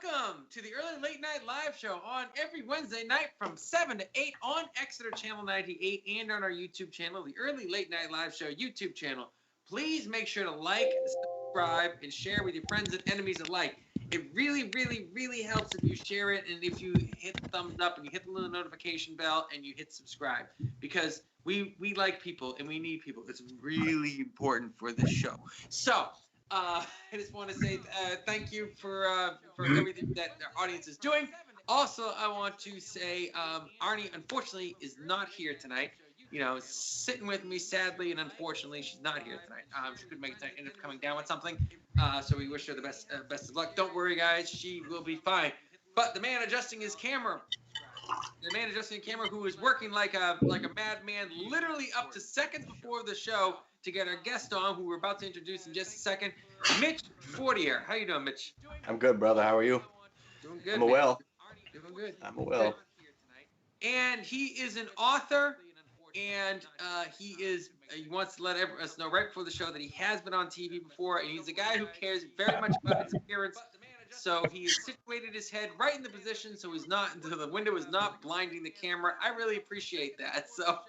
welcome to the Early Late Night Live Show on every Wednesday night from 7 to 8 on Exeter Channel 98 and on our YouTube channel, the Early Late Night Live Show YouTube channel. Please make sure to like, subscribe, and share with your friends and enemies alike. It really, really, really helps if you share it and if you hit the thumbs up and you hit the little notification bell and you hit subscribe, because we like people and we need people. It's really important for this show. So I just want to say thank you for everything that our audience is doing. Also, I want to say Arnie, unfortunately, is not here tonight. You know, sitting with me, sadly, and unfortunately, she's not here tonight. She couldn't make it tonight, ended up coming down with something. So we wish her the best of luck. Don't worry, guys. She will be fine. But the man adjusting his camera, who is working like a madman, literally up to seconds before the show to get our guest on, who we're about to introduce in just a second, Mitch Fortier. How you doing, Mitch? I'm good, brother. How are you? Doing good. I'm well. Doing good. I'm well. And he is an author, and he wants to let us know right before the show that he has been on TV before, and he's a guy who cares very much about his appearance. So he has situated his head right in the position so the window is not blinding the camera. I really appreciate that. So,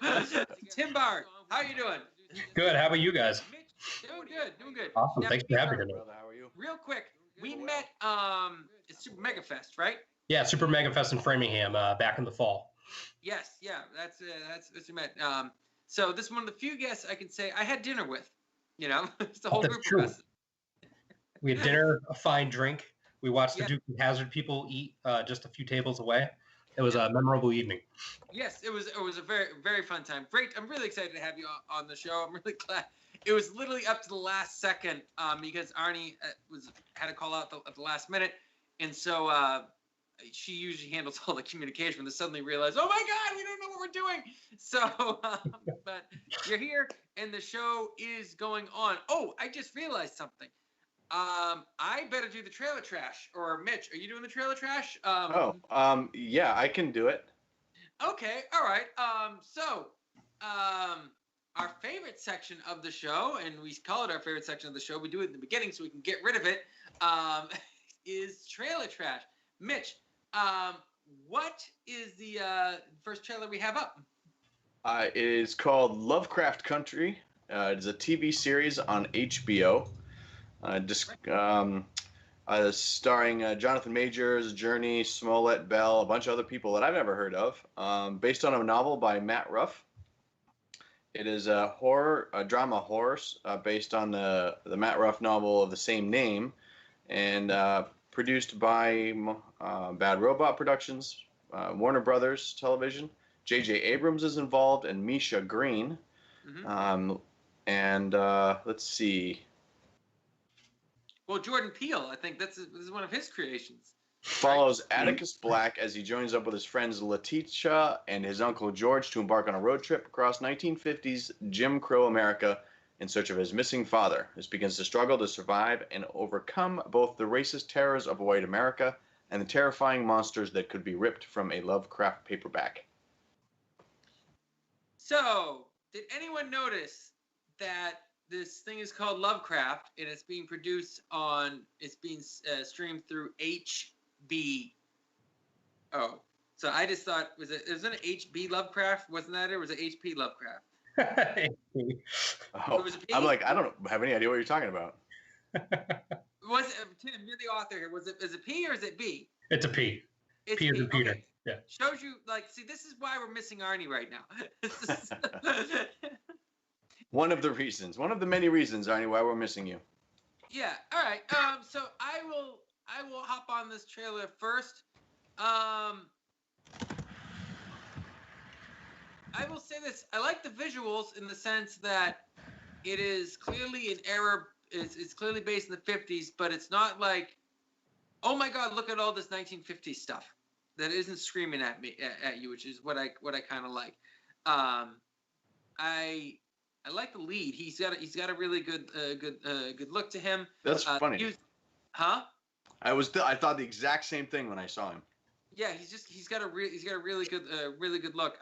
Tim Baird, how you doing? Good. How about you guys? Doing good. Awesome. Now, Thanks for having me. Brother, how are you? Real quick, we met at Super Mega Fest, right? Yeah, Super Mega Fest in Framingham back in the fall. Yes, yeah, that's we met. So this is one of the few guests I can say I had dinner with. You know, it's the whole That's group true. of us. We had dinner, a fine drink. We watched the Duke and Hazard people eat just a few tables away. It was a memorable evening. Yes, it was a very, very fun time. Great. I'm really excited to have you on the show. I'm really glad. It was literally up to the last second because Arnie had to call out at the last minute, and so she usually handles all the communication. But suddenly realized, oh my God, we don't know what we're doing. So, but you're here, and the show is going on. Oh, I just realized something. I better do the trailer trash. Or Mitch, are you doing the trailer trash? Yeah, I can do it. Okay, all right. Our favorite section of the show, and we call it our favorite section of the show, we do it in the beginning so we can get rid of it, is trailer trash. Mitch, what is the first trailer we have up? It is called Lovecraft Country. It is a TV series on HBO. Starring Jonathan Majors, Journey, Smollett, Bell, a bunch of other people that I've never heard of. Based on a novel by Matt Ruff. It is a drama horror based on the Matt Ruff novel of the same name, and produced by Bad Robot Productions, Warner Brothers Television. J.J. Abrams is involved, and MISHA Green. Mm-hmm. Let's see. Well, Jordan Peele, I think this is one of his creations. Follows Atticus Black as he joins up with his friends Letitia and his uncle George to embark on a road trip across 1950s Jim Crow America in search of his missing father. This begins to struggle to survive and overcome both the racist terrors of white America and the terrifying monsters that could be ripped from a Lovecraft paperback. So, did anyone notice that this thing is called Lovecraft, and it's being streamed through HBO. So I just thought, wasn't it HB Lovecraft? Wasn't that it? Or was it HP Lovecraft? I'm like, I don't have any idea what you're talking about. Tim, you're the author here. Is it P or is it B? It's a P. It's P as in Peter. Okay. Yeah. Shows you, see, this is why we're missing Arnie right now. One of the many reasons, Arnie, why we're missing you. Yeah. All right. So I will hop on this trailer first. I will say this: I like the visuals in the sense that it is clearly an era. It's clearly based in the 50s, but it's not like, oh my God, look at all this 1950s stuff that isn't screaming at you, which is what I kind of like. I like the lead. He's got a really good look to him. That's funny. Huh? I thought the exact same thing when I saw him. Yeah, he's got a really good look.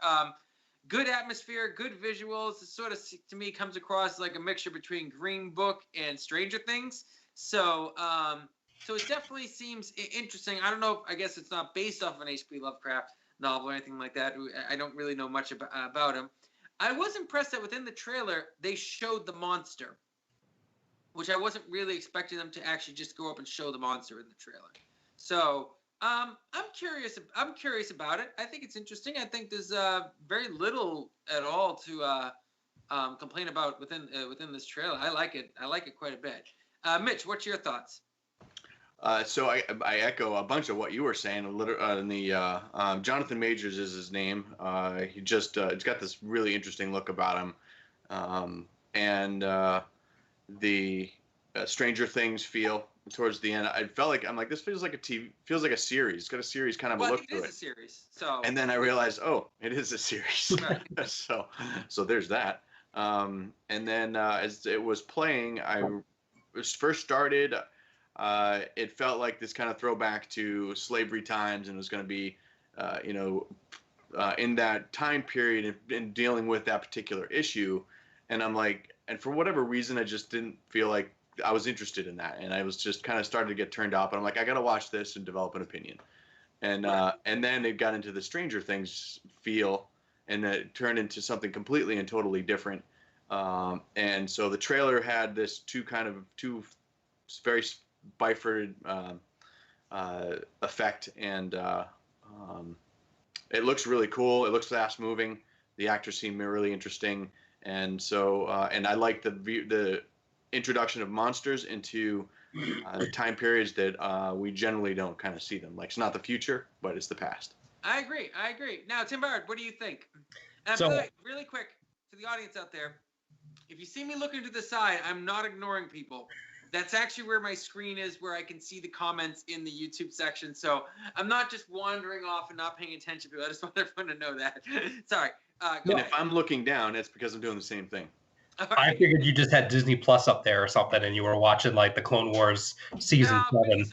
Good atmosphere, good visuals. It sort of, to me, comes across like a mixture between Green Book and Stranger Things. So So it definitely seems interesting. I don't know. I guess it's not based off an H.P. Lovecraft novel or anything like that. I don't really know much about him. I was impressed that within the trailer they showed the monster, which I wasn't really expecting them to actually just go up and show the monster in the trailer. So I'm curious. I'm curious about it. I think it's interesting. I think there's very little at all to complain about within this trailer. I like it. I like it quite a bit. Mitch, what's your thoughts? So I echo a bunch of what you were saying. Jonathan Majors is his name. He just he's got this really interesting look about him, and the Stranger Things feel towards the end. I felt like this feels like a series. It's got a series kind of a look to it. It is a series. So. And then I realized, it is a series. Right. so there's that. And then as it was playing, first started. It felt like this kind of throwback to slavery times, and it was going to be, in that time period and dealing with that particular issue. And I'm like, and for whatever reason, I just didn't feel like I was interested in that, and I was just kind of starting to get turned off. And I'm like, I got to watch this and develop an opinion. And then it got into the Stranger Things feel, and it turned into something completely and totally different. And so the trailer had this two very bifurcated effect, and it looks really cool. It looks fast moving. The actors seem really interesting, and so and I like the introduction of monsters into time periods that we generally don't kind of see them. Like, it's not the future, but it's the past. I agree. Now, Tim Baird, what do you think? And really quick to the audience out there, if you see me looking to the side, I'm not ignoring people. That's actually where my screen is, where I can see the comments in the YouTube section. So I'm not just wandering off and not paying attention to it. I just want everyone to know that. Sorry. And if I'm looking down, it's because I'm doing the same thing. Right. I figured you just had Disney Plus up there or something, and you were watching like the Clone Wars season 7.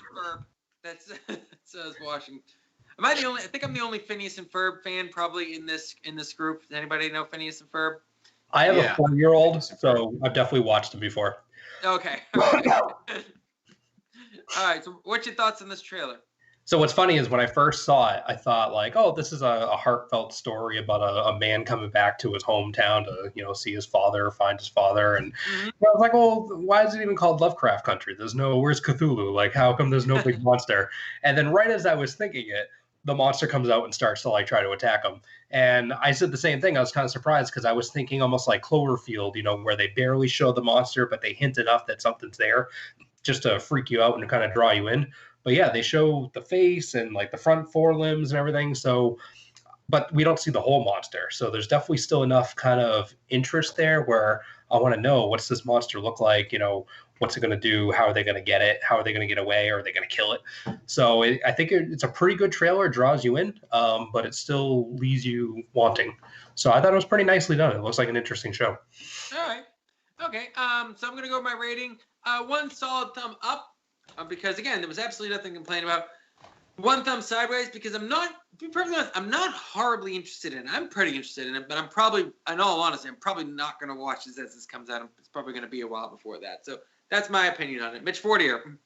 That's I was watching. I think I'm the only Phineas and Ferb fan probably in this group. Does anybody know Phineas and Ferb? I have a 4-year-old, so I've definitely watched them before. Okay. All right. So, what's your thoughts on this trailer? So what's funny is when I first saw it, I thought like, oh, this is a heartfelt story about a man coming back to his hometown to, see his father, find his father. And I was like, well, why is it even called Lovecraft Country? Where's Cthulhu? Like, how come there's no big monster? And then right as I was thinking it, the monster comes out and starts to like try to attack him. And I said the same thing. I was kind of surprised because I was thinking almost like Cloverfield, where they barely show the monster, but they hint enough that something's there just to freak you out and kind of draw you in. But yeah, they show the face and like the front forelimbs and everything. So, but we don't see the whole monster. So there's definitely still enough kind of interest there where I want to know, what's this monster look like? What's it going to do? How are they going to get it? How are they going to get away? Or are they going to kill it? So I think it's a pretty good trailer. It draws you in, but it still leaves you wanting. So I thought it was pretty nicely done. It looks like an interesting show. All right. Okay. So I'm going to go with my rating. 1 solid thumb up. Because again, there was absolutely nothing to complain about. 1 thumb sideways because to be perfectly honest, I'm not horribly interested in it. I'm pretty interested in it, but I'm probably, in all honesty, I'm probably not going to watch this as this comes out. It's probably going to be a while before that. So that's my opinion on it. Mitch Fortier.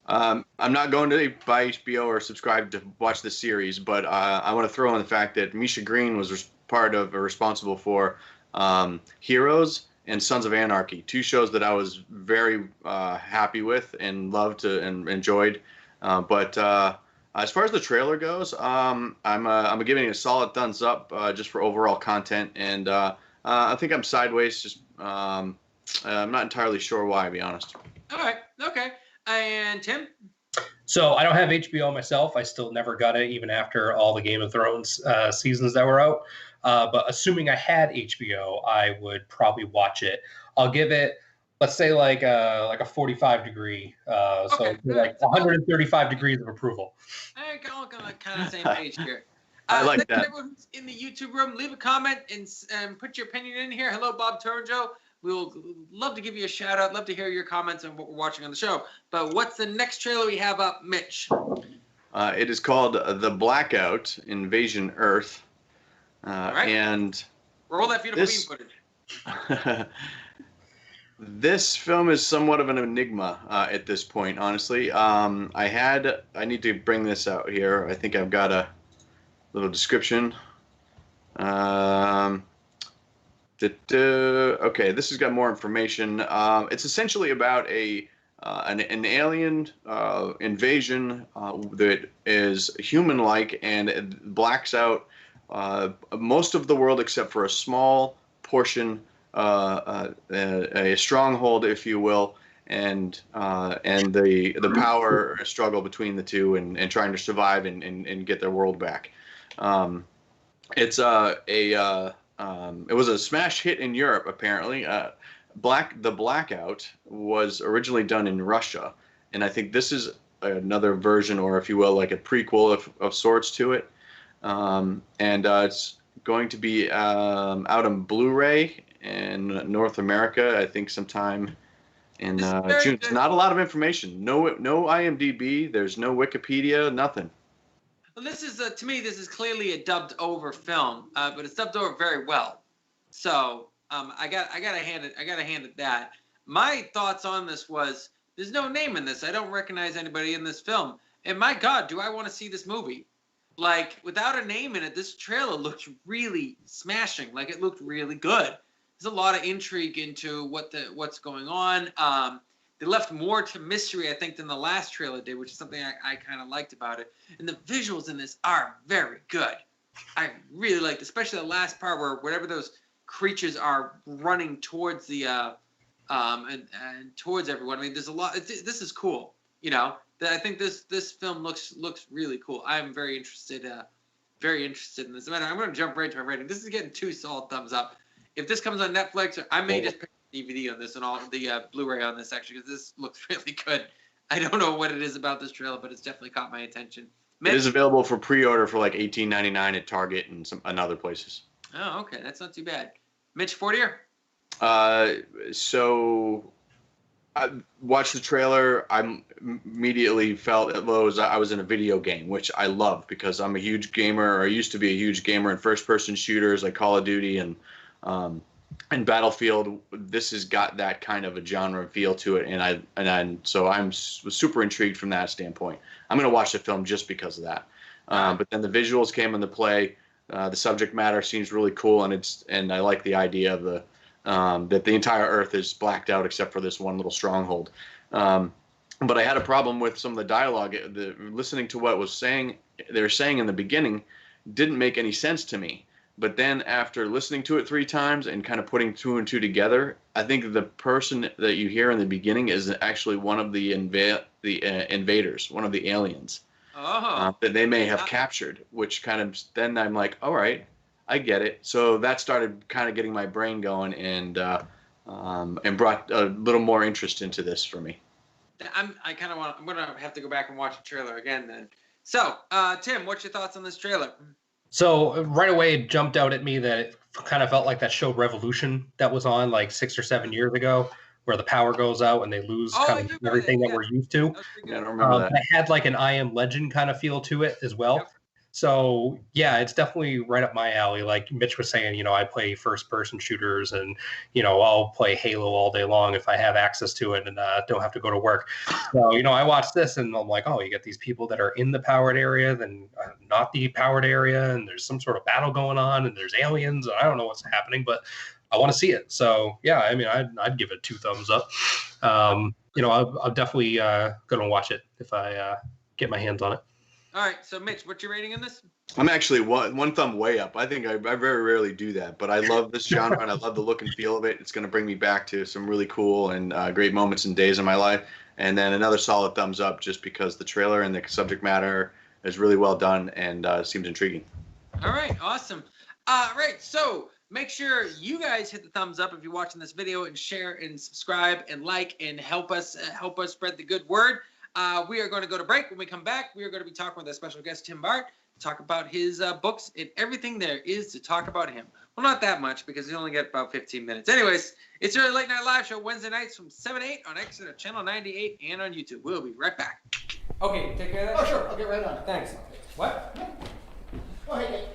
I'm not going to buy HBO or subscribe to watch the series, but I want to throw in the fact that MISHA Green was responsible for Heroes and Sons of Anarchy, 2 shows that I was very happy with and loved and enjoyed. But as far as the trailer goes, I'm giving it a solid thumbs up just for overall content, and I think I'm sideways. Just I'm not entirely sure why, to be honest. All right. Okay. And Tim? So I don't have HBO myself. I still never got it, even after all the Game of Thrones seasons that were out. But assuming I had HBO, I would probably watch it. I'll give it, let's say, like a 45 degree. So like 135 degrees of approval. I think all on the kind of same page here. I like that. Everyone in the YouTube room, leave a comment and put your opinion in here. Hello, Bob Toronjo. We'll love to give you a shout out. Love to hear your comments on what we're watching on the show. But what's the next trailer we have up, Mitch? It is called The Blackout Invasion Earth. All right. And roll that beautiful beam footage. This film is somewhat of an enigma at this point, honestly. I need to bring this out here. I think I've got a little description. Okay, this has got more information. It's essentially about an alien invasion that is human-like and it blacks out most of the world except for a small portion, a stronghold, if you will, and the power struggle between the two and trying to survive and get their world back. It was a smash hit in Europe, apparently. The Blackout was originally done in Russia, and I think this is another version, or if you will, like a prequel of sorts to it. It's going to be out on Blu-ray in North America, I think sometime in June. There's not a lot of information. No IMDb. There's no Wikipedia. Nothing. Well, this is to me, this is clearly a dubbed over film, but it's dubbed over very well. So I gotta hand it that. My thoughts on this was there's no name in this. I don't recognize anybody in this film, and my God, do I want to see this movie? Like without a name in it, this trailer looked really smashing. Like it looked really good. There's a lot of intrigue into what's going on. They left more to mystery, I think, than the last trailer did, which is something I kind of liked about it. And the visuals in this are very good. I really liked, especially the last part where whatever those creatures are running towards the and towards everyone. I mean, there's a lot. This is cool. You know, I think this film looks really cool. I'm very interested in this. As a matter of fact, I'm going to jump right to my rating. This is getting 2 solid thumbs up. If this comes on Netflix, I may just pick DVD on this and all the Blu-ray on this actually, because this looks really good. I don't know what it is about this trailer, but it's definitely caught my attention. Mitch? It is available for pre-order for like $18.99 at Target and other places. Oh, okay, that's not too bad. Mitch Fortier? So I watched the trailer. I immediately felt as though I was in a video game, which I love because I'm a huge gamer, or I used to be a huge gamer in first-person shooters like Call of Duty and Battlefield. This has got that kind of a genre feel to it, so I'm super intrigued from that standpoint. I'm going to watch the film just because of that. But then the visuals came into play. The subject matter seems really cool, and I like the idea of that the entire Earth is blacked out except for this one little stronghold. But I had a problem with some of the dialogue. Listening to what they were saying in the beginning didn't make any sense to me. But then after listening to it 3 times and kind of putting 2 and 2 together, I think the person that you hear in the beginning is actually one of the invaders, one of the aliens that they may have captured, which kind of, then I'm like, all right, I get it. So that started kind of getting my brain going and brought a little more interest into this for me. I'm going to have to go back and watch the trailer again then. So, Tim, what's your thoughts on this trailer? So right away, it jumped out at me that it kind of felt like that show Revolution that was on like 6 or 7 years ago, where the power goes out and they lose kind of everything that we're used to. Yeah, I don't remember that. It had like an I Am Legend kind of feel to it as well. Yep. So yeah, it's definitely right up my alley. Like Mitch was saying, you know, I play first-person shooters, and you know, I'll play Halo all day long if I have access to it and don't have to go to work. So you know, I watch this and I'm like, oh, you get these people that are in the powered area, then not the powered area, and there's some sort of battle going on, and there's aliens, and I don't know what's happening, but I want to see it. So yeah, I mean, I'd give it 2 thumbs up. You know, I'm definitely gonna watch it if I get my hands on it. All right, so Mitch, what's your rating on this? I'm actually one thumb way up. I think I very rarely do that, but I love this genre and I love the look and feel of it. It's going to bring me back to some really cool and great moments and days in my life. And then another solid thumbs up just because the trailer and the subject matter is really well done and seems intriguing. All right, awesome. Right, so make sure you guys hit the thumbs up if you're watching this video, and share and subscribe and like and help us spread the good word. We are going to go to break. When we come back, we are going to be talking with our special guest, Tim Baird, talk about his books and everything there is to talk about him. Well, not that much, because we only get about 15 minutes. Anyways, it's your Late Night Live Show, Wednesday nights from 7 to 8 on Exeter Channel 98 and on YouTube. We'll be right back. Okay, take care of that? Oh, sure. I'll get right on it. Thanks. What? Oh, hey.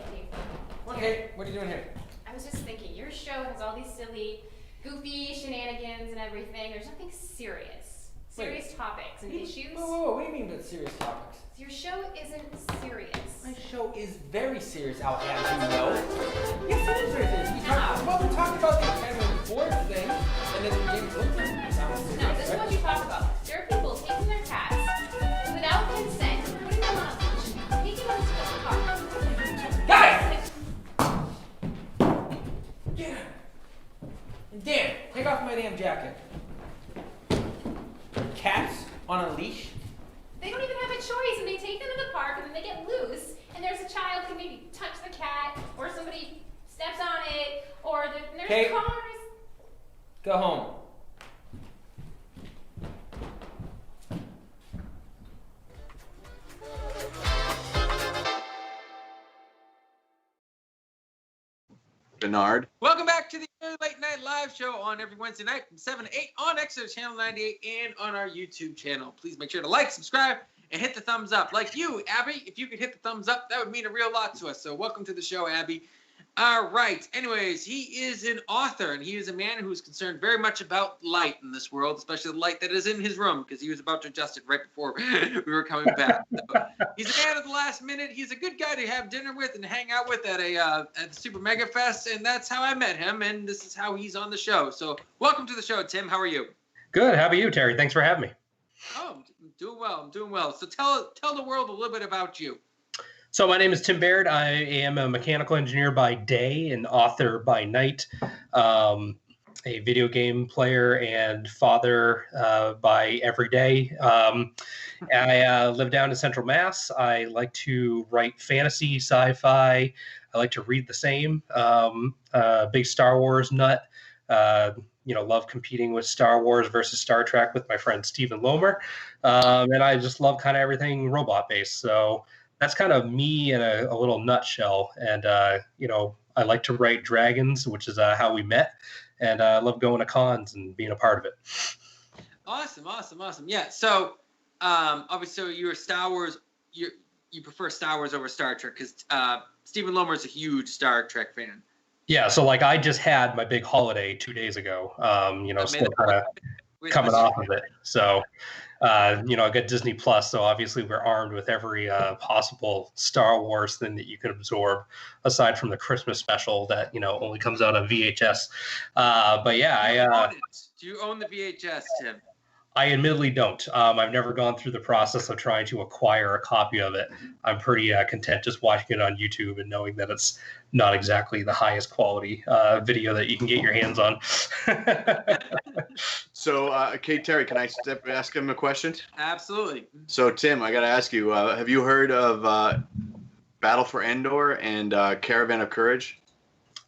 Okay, what are you doing here? I was just thinking, your show has all these silly goofy shenanigans and everything. There's nothing serious. Serious topics and issues. Whoa, what do you mean about serious topics? Your show isn't serious. My show is very serious, as you know. Yes, it is very serious. We talked about the Academy Award thing, and then James Wilson sounds serious. No, this is what you talk about. There are people taking their cats without consent, putting them on a leash, taking them to the park. Guys! Yeah. And Dan, take off my damn jacket. Cats on a leash? They don't even have a choice, and they take them to the park, and then they get loose, and there's a child who maybe touch the cat, or somebody steps on it, or there's Kate, cars. go home. Bernard. Welcome back to the Early Late Night Live Show on every Wednesday night from 7 to 8 on Exeter Channel 98 and on our YouTube channel. Please make sure to like, subscribe, and hit the thumbs up. Like you, Abby, if you could hit the thumbs up, that would mean a real lot to us. So welcome to the show, Abby. All right. Anyways, he is an author, and he is a man who is concerned very much about light in this world, especially the light that is in his room, because he was about to adjust it right before we were coming back. So, he's a man of the last minute. He's a good guy to have dinner with and hang out with at the Super Mega Fest, and that's how I met him, and this is how he's on the show. So welcome to the show, Tim. How are you? Good. How about you, Terry? Thanks for having me. Oh, I'm doing well. I'm doing well. So tell the world a little bit about you. So my name is Tim Baird. I am a mechanical engineer by day and author by night, a video game player and father by every day. I live down in Central Mass. I like to write fantasy, sci-fi. I like to read the same. Big Star Wars nut. Love competing with Star Wars versus Star Trek with my friend Stephen Lomer. And I just love kind of everything robot-based. So that's kind of me in a little nutshell. And, I like to write dragons, which is how we met. And I love going to cons and being a part of it. Awesome. Yeah. So, obviously, you're Star Wars. You prefer Star Wars over Star Trek because Stephen Lomer is a huge Star Trek fan. Yeah. So, like, I just had my big holiday 2 days ago. Still kind of coming off of it. So, I got Disney Plus, so obviously we're armed with every possible Star Wars thing that you could absorb, aside from the Christmas special that only comes out on VHS. But yeah, do you own the VHS, Tim? I admittedly don't. I've never gone through the process of trying to acquire a copy of it. I'm pretty content just watching it on YouTube and knowing that it's not exactly the highest quality video that you can get your hands on. So, Terry, can I ask him a question? Absolutely. So, Tim, I got to ask you, have you heard of Battle for Endor and Caravan of Courage?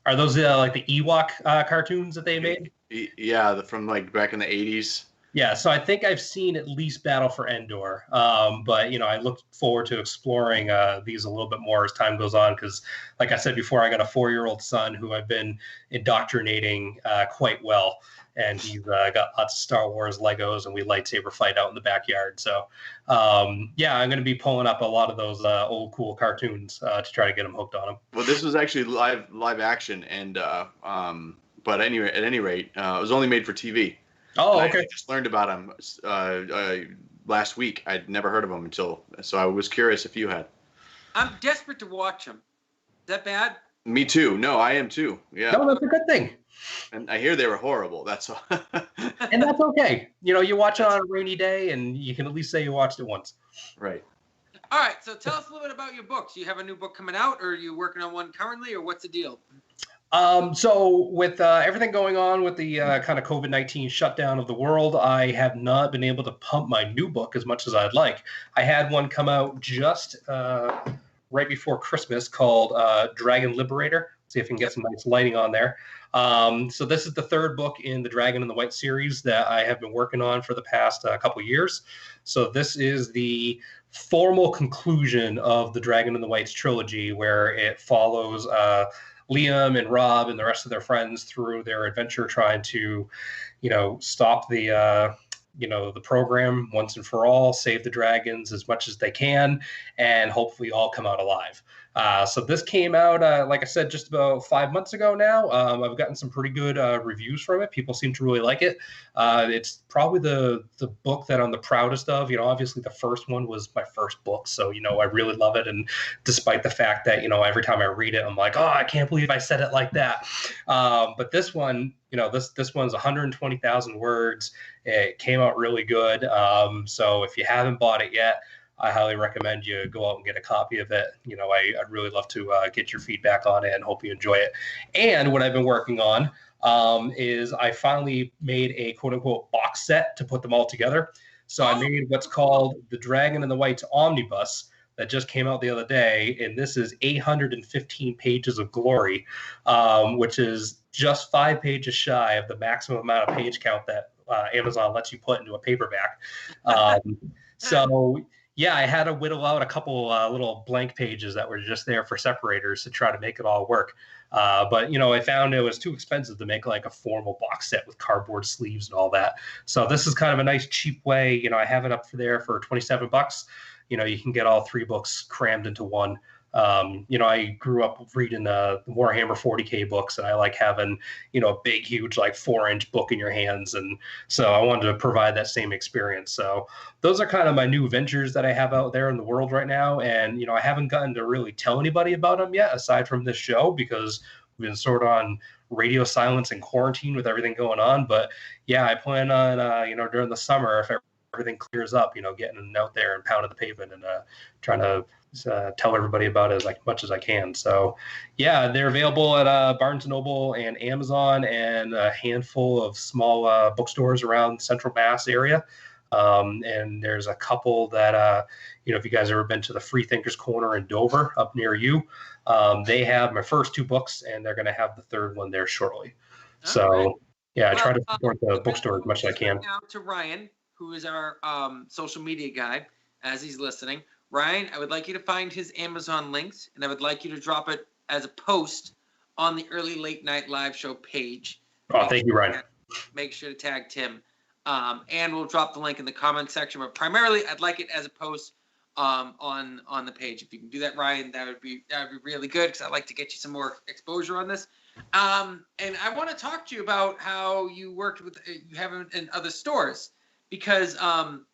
Are those like the Ewok cartoons that they made? Yeah, from like back in the 80s. Yeah, so I think I've seen at least Battle for Endor, but I look forward to exploring these a little bit more as time goes on because, like I said before, I got a 4-year-old son who I've been indoctrinating quite well, and he's got lots of Star Wars Legos, and we lightsaber fight out in the backyard. So, I'm going to be pulling up a lot of those old cool cartoons to try to get him hooked on them. Well, this was actually live action, and but anyway, at any rate, it was only made for TV. Oh, okay. I just learned about him last week. I'd never heard of him so I was curious if you had. I'm desperate to watch him. Is that bad? Me too. No, I am too. Yeah. No, that's a good thing. And I hear they were horrible. That's all. And that's okay. You watch it on a rainy day, and you can at least say you watched it once. Right. All right. So tell us a little bit about your books. Do you have a new book coming out, or are you working on one currently, or what's the deal? So with everything going on with the kind of COVID-19 shutdown of the world, I have not been able to pump my new book as much as I'd like. I had one come out just right before Christmas called Dragon Liberator. See if we can get some nice lighting on there. So this is the third book in the Dragon and the White series that I have been working on for the past couple years. So this is the formal conclusion of the Dragon and the Whites trilogy, where it follows Liam and Rob and the rest of their friends through their adventure trying to, stop the the program once and for all, save the dragons as much as they can, and hopefully all come out alive. So this came out, like I said, just about 5 months ago now. I've gotten some pretty good reviews from it. People seem to really like it. It's probably the book that I'm the proudest of. Obviously the first one was my first book, so I really love it. And despite the fact that every time I read it, I'm like, oh, I can't believe I said it like that. But this one, this one's 120,000 words. It came out really good. So if you haven't bought it yet, I highly recommend you go out and get a copy of it. I'd really love to get your feedback on it and hope you enjoy it. And what I've been working on is I finally made a quote unquote box set to put them all together. So I made what's called the Dragon and the Whites Omnibus that just came out the other day. And this is 815 pages of glory, which is just 5 pages shy of the maximum amount of page count that Amazon lets you put into a paperback. So yeah, I had to whittle out a couple little blank pages that were just there for separators to try to make it all work. But, I found it was too expensive to make like a formal box set with cardboard sleeves and all that. So this is kind of a nice cheap way. I have it up there for $27. You can get all 3 books crammed into one. I grew up reading the Warhammer 40K books, and I like having, a big, huge, like 4-inch book in your hands. And so I wanted to provide that same experience. So those are kind of my new ventures that I have out there in the world right now. And, I haven't gotten to really tell anybody about them yet, aside from this show, because we've been sort of on radio silence and quarantine with everything going on. But yeah, I plan on, during the summer, if everything clears up, getting out there and pounding the pavement and trying to tell everybody about it as much as I can. So yeah, they're available at Barnes & Noble and Amazon and a handful of small bookstores around Central Mass area. And there's a couple that, if you guys ever been to the Free Thinkers Corner in Dover up near you, they have my first 2 books, and they're going to have the 3rd one there shortly. So right. Yeah, I try to support the bookstore as much as I can. Now to Ryan, who is our social media guy, as he's listening. Ryan, I would like you to find his Amazon links, and I would like you to drop it as a post on the Early Late Night Live Show page. Oh, thank you, Ryan. Make sure to tag Tim. And we'll drop the link in the comment section. But primarily, I'd like it as a post on the page. If you can do that, Ryan, that would be really good, because I'd like to get you some more exposure on this. And I want to talk to you about how you worked with you have in other stores, because I'm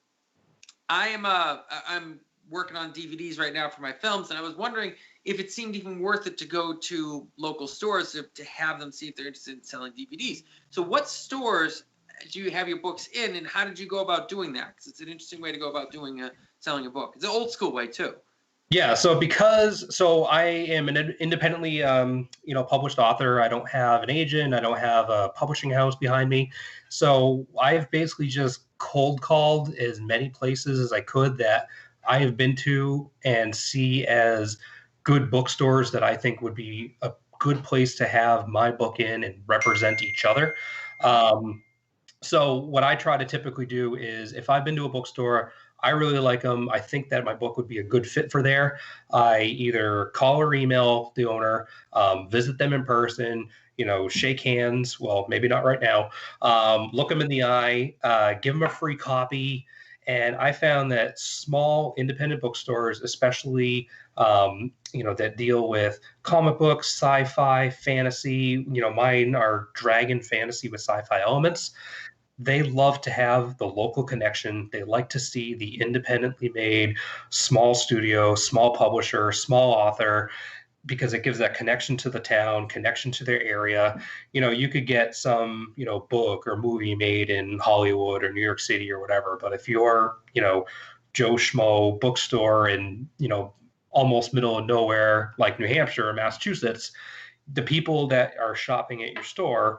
working on DVDs right now for my films, and I was wondering if it seemed even worth it to go to local stores to have them see if they're interested in selling DVDs. So what stores do you have your books in, and how did you go about doing that? Because it's an interesting way to go about selling a book. It's an old school way too. Yeah, so I am an independently published author. I don't have an agent. I don't have a publishing house behind me. So I've basically just cold called as many places as I could that I have been to and see as good bookstores that I think would be a good place to have my book in and represent each other. So what I try to typically do is, if I've been to a bookstore, I really like them, I think that my book would be a good fit for there, I either call or email the owner, visit them in person, shake hands. Well, maybe not right now. Look them in the eye, give them a free copy. And I found that small independent bookstores, especially, that deal with comic books, sci-fi, fantasy, mine are dragon fantasy with sci-fi elements. They love to have the local connection. They like to see the independently made small studio, small publisher, small author, because it gives that connection to the town, connection to their area. You could get some, book or movie made in Hollywood or New York City or whatever. But if you're, Joe Schmo bookstore in, almost middle of nowhere, like New Hampshire or Massachusetts, the people that are shopping at your store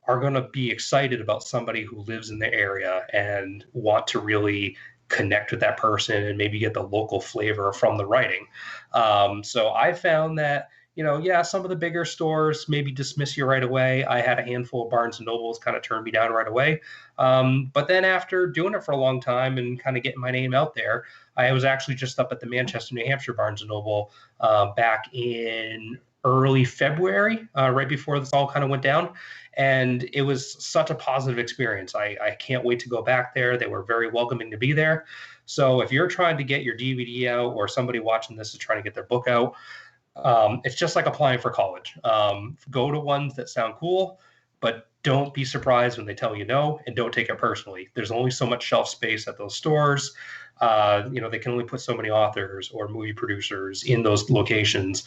are going to be excited about somebody who lives in the area and want to really connect with that person and maybe get the local flavor from the writing. So I found that, some of the bigger stores maybe dismiss you right away. I had a handful of Barnes & Nobles kind of turn me down right away. But then after doing it for a long time and kind of getting my name out there, I was actually just up at the Manchester, New Hampshire Barnes & Noble back in early February, right before this all kind of went down. And it was such a positive experience. I can't wait to go back there. They were very welcoming to be there. So if you're trying to get your DVD out, or somebody watching this is trying to get their book out, it's just like applying for college. Go to ones that sound cool, but don't be surprised when they tell you no, and don't take it personally. There's only so much shelf space at those stores. They can only put so many authors or movie producers in those locations.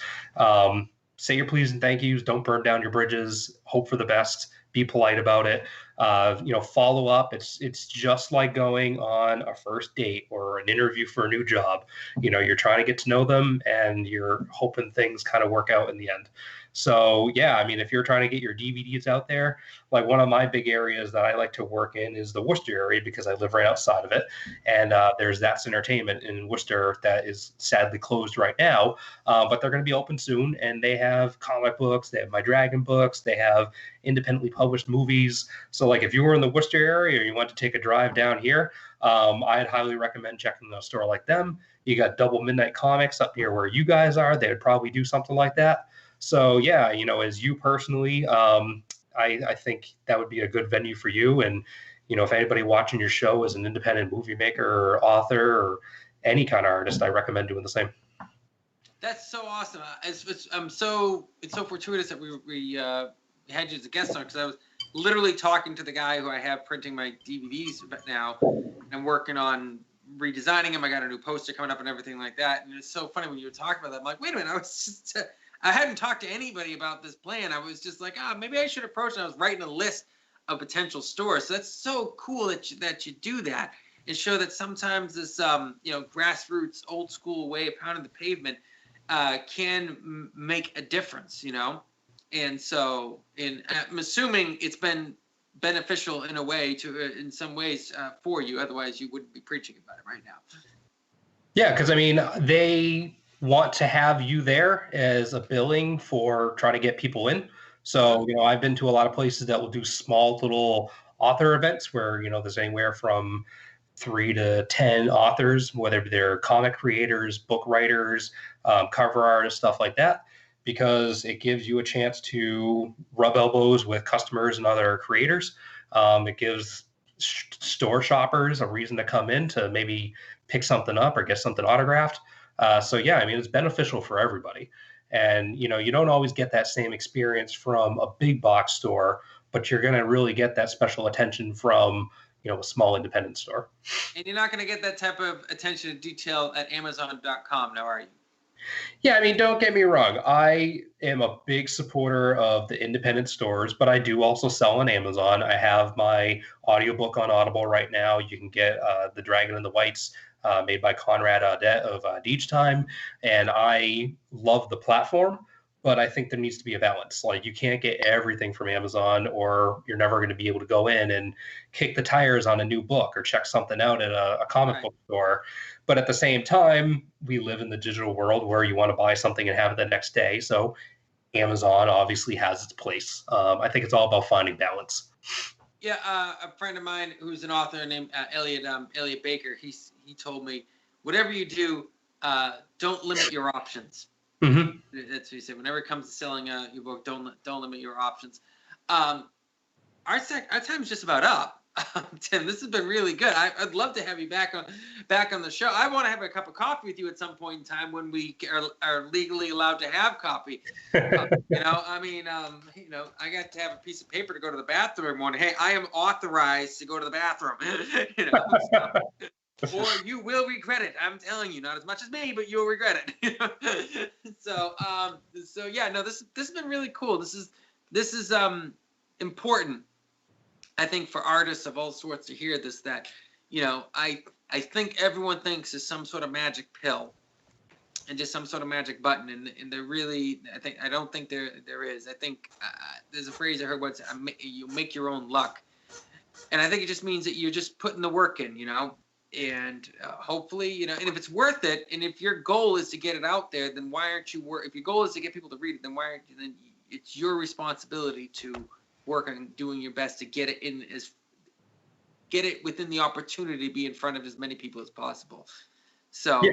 Say your please and thank yous. Don't burn down your bridges. Hope for the best. Be polite about it. Follow up. It's just like going on a first date or an interview for a new job. You're trying to get to know them, and you're hoping things kind of work out in the end. So yeah, I mean, if you're trying to get your DVDs out there, like one of my big areas that I like to work in is the Worcester area, because I live right outside of it. And there's That's Entertainment in Worcester that is sadly closed right now, but they're going to be open soon. And they have comic books, they have My Dragon books, they have independently published movies. So like if you were in the Worcester area or you want to take a drive down here, I'd highly recommend checking out a store like them. You got Double Midnight Comics up near where you guys are. They would probably do something like that. So yeah, as you personally, I think that would be a good venue for you. And, if anybody watching your show is an independent movie maker or author or any kind of artist, I recommend doing the same. That's so awesome. It's so fortuitous that we had you as a guest on, because I was literally talking to the guy who I have printing my DVDs now, and I'm working on redesigning them. I got a new poster coming up and everything like that. And it's so funny when you were talking about that. I'm like, wait a minute, I hadn't talked to anybody about this plan. I was just like, maybe I should approach it. I was writing a list of potential stores. So that's so cool that you do that, and show that sometimes this grassroots, old school way of pounding the pavement can make a difference, And so, I'm assuming it's been beneficial in a way in some ways for you. Otherwise, you wouldn't be preaching about it right now. Yeah, because I mean, they want to have you there as a billing for trying to get people in. So, I've been to a lot of places that will do small little author events where, there's anywhere from 3 to 10 authors, whether they're comic creators, book writers, cover artists, stuff like that, because it gives you a chance to rub elbows with customers and other creators. It gives store shoppers a reason to come in to maybe pick something up or get something autographed. So yeah, I mean, it's beneficial for everybody. And, you don't always get that same experience from a big box store, but you're going to really get that special attention from, a small independent store. And you're not going to get that type of attention to detail at Amazon.com now, are you? Yeah, I mean, don't get me wrong. I am a big supporter of the independent stores, but I do also sell on Amazon. I have my audiobook on Audible right now. You can get The Dragon and the Whites, made by Conrad Audet of Deej Time. And I love the platform, but I think there needs to be a balance. Like, you can't get everything from Amazon, or you're never going to be able to go in and kick the tires on a new book or check something out at a comic book store. But at the same time, we live in the digital world where you want to buy something and have it the next day. So Amazon obviously has its place. I think it's all about finding balance. Yeah, a friend of mine who's an author named Elliot Baker, he told me, whatever you do, don't limit your options. Mm-hmm. That's what he said. Whenever it comes to selling your book, don't limit your options. Our time's just about up. Tim, this has been really good. I'd love to have you back on the show. I want to have a cup of coffee with you at some point in time when we are legally allowed to have coffee. I got to have a piece of paper to go to the bathroom every morning. Hey, I am authorized to go to the bathroom. Or you will regret it. I'm telling you, not as much as me, but you'll regret it. So yeah, no, this has been really cool. This is important, I think, for artists of all sorts to hear this, that, I think everyone thinks is some sort of magic pill and just some sort of magic button. And there really, I don't think there is. I think there's a phrase I heard once, you make your own luck. And I think it just means that you're just putting the work in, and hopefully, and if it's worth it, and if your goal is to get it out there, then why aren't you if your goal is to get people to read it, then why aren't you, then it's your responsibility to work on doing your best to get it within the opportunity to be in front of as many people as possible. So yeah.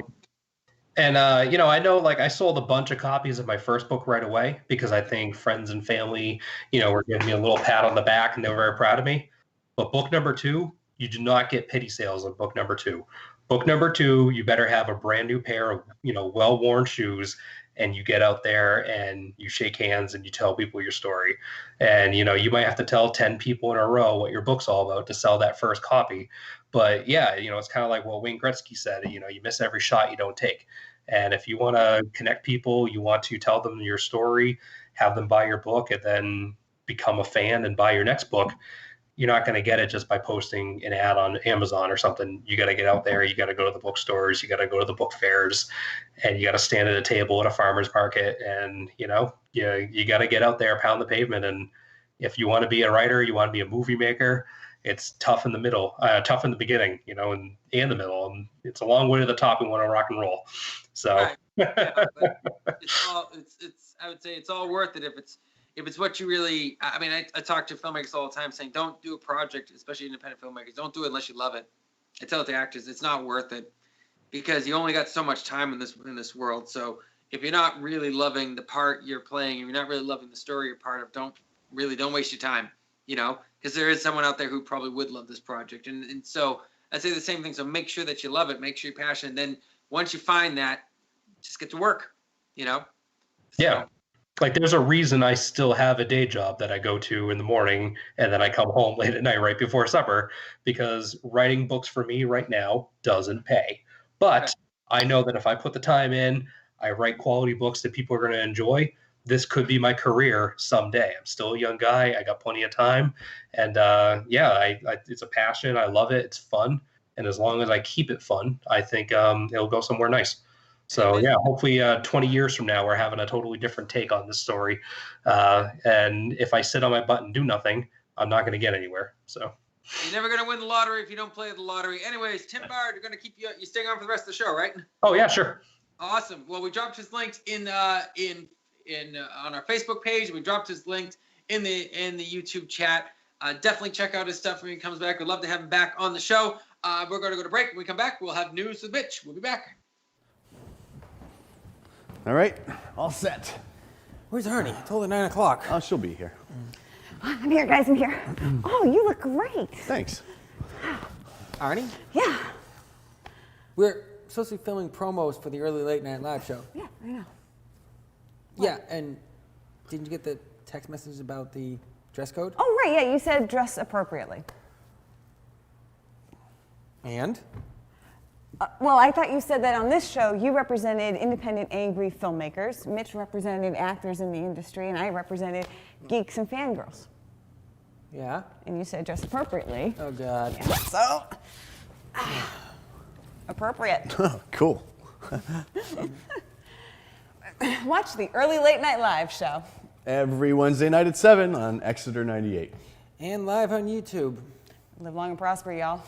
And, you know, I know, like, I sold a bunch of copies of my first book right away because I think friends and family, you know, were giving me a little pat on the back and they were very proud of me. But book number 2, you do not get pity sales on book number 2. Book number 2, you better have a brand new pair of, you know, well-worn shoes, and you get out there and you shake hands and you tell people your story. And, you know, you might have to tell 10 people in a row what your book's all about to sell that first copy. But yeah, you know, it's kind of like what Wayne Gretzky said, you know, you miss every shot you don't take. And if you want to connect people, you want to tell them your story, have them buy your book, and then become a fan and buy your next book, you're not going to get it just by posting an ad on Amazon or something. You got to get out there. You got to go to the bookstores. You got to go to the book fairs, and you got to stand at a table at a farmer's market. And, you know, you got to get out there, pound the pavement. And if you want to be a writer, you want to be a movie maker, it's tough in the middle, tough in the beginning, you know, and the middle. And it's a long way to the top and want to rock and roll. So Right. Yeah, but I would say it's all worth it if it's what you really. I mean, I talk to filmmakers all the time saying, don't do a project, especially independent filmmakers. Don't do it unless you love it. I tell it to actors, it's not worth it because you only got so much time in this world. So if you're not really loving the part you're playing, if you're not really loving the story you're part of, don't waste your time. You know, because there is someone out there who probably would love this project, and so I'd say the same thing. So make sure that you love it, make sure you're passionate. Then once you find that, just get to work. You know. So, yeah. Like there's a reason I still have a day job that I go to in the morning and then I come home late at night right before supper, because writing books for me right now doesn't pay. But I know that if I put the time in, I write quality books that people are going to enjoy, this could be my career someday. I'm still a young guy. I got plenty of time. And yeah, it's a passion. I love it. It's fun. And as long as I keep it fun, I think it'll go somewhere nice. So yeah, hopefully 20 years from now, we're having a totally different take on this story. And if I sit on my butt and do nothing, I'm not going to get anywhere. So you're never going to win the lottery if you don't play the lottery. Anyways, Tim Baird, you're going to keep you staying on for the rest of the show, right? Oh yeah, sure. Awesome. Well, we dropped his links in on our Facebook page. We dropped his links in the YouTube chat. Definitely check out his stuff when he comes back. We'd love to have him back on the show. We're going to go to break. When we come back, we'll have news with Mitch. We'll be back. All right, all set. Where's Arnie? I told her 9 o'clock. Oh, she'll be here. I'm here, guys. I'm here. Oh, you look great. Thanks. Arnie? Yeah. We're supposed to be filming promos for the early late night live show. Yeah, I know. Yeah, and didn't you get the text message about the dress code? Oh, right. Yeah, you said dress appropriately. And? Well, I thought you said that on this show you represented independent, angry filmmakers. Mitch represented actors in the industry, and I represented geeks and fangirls. Yeah? And you said dress appropriately. Oh, God. Yeah, so, appropriate. Cool. Watch the early late night live show. Every Wednesday night at 7 on Exeter 98. And live on YouTube. Live long and prosper, y'all.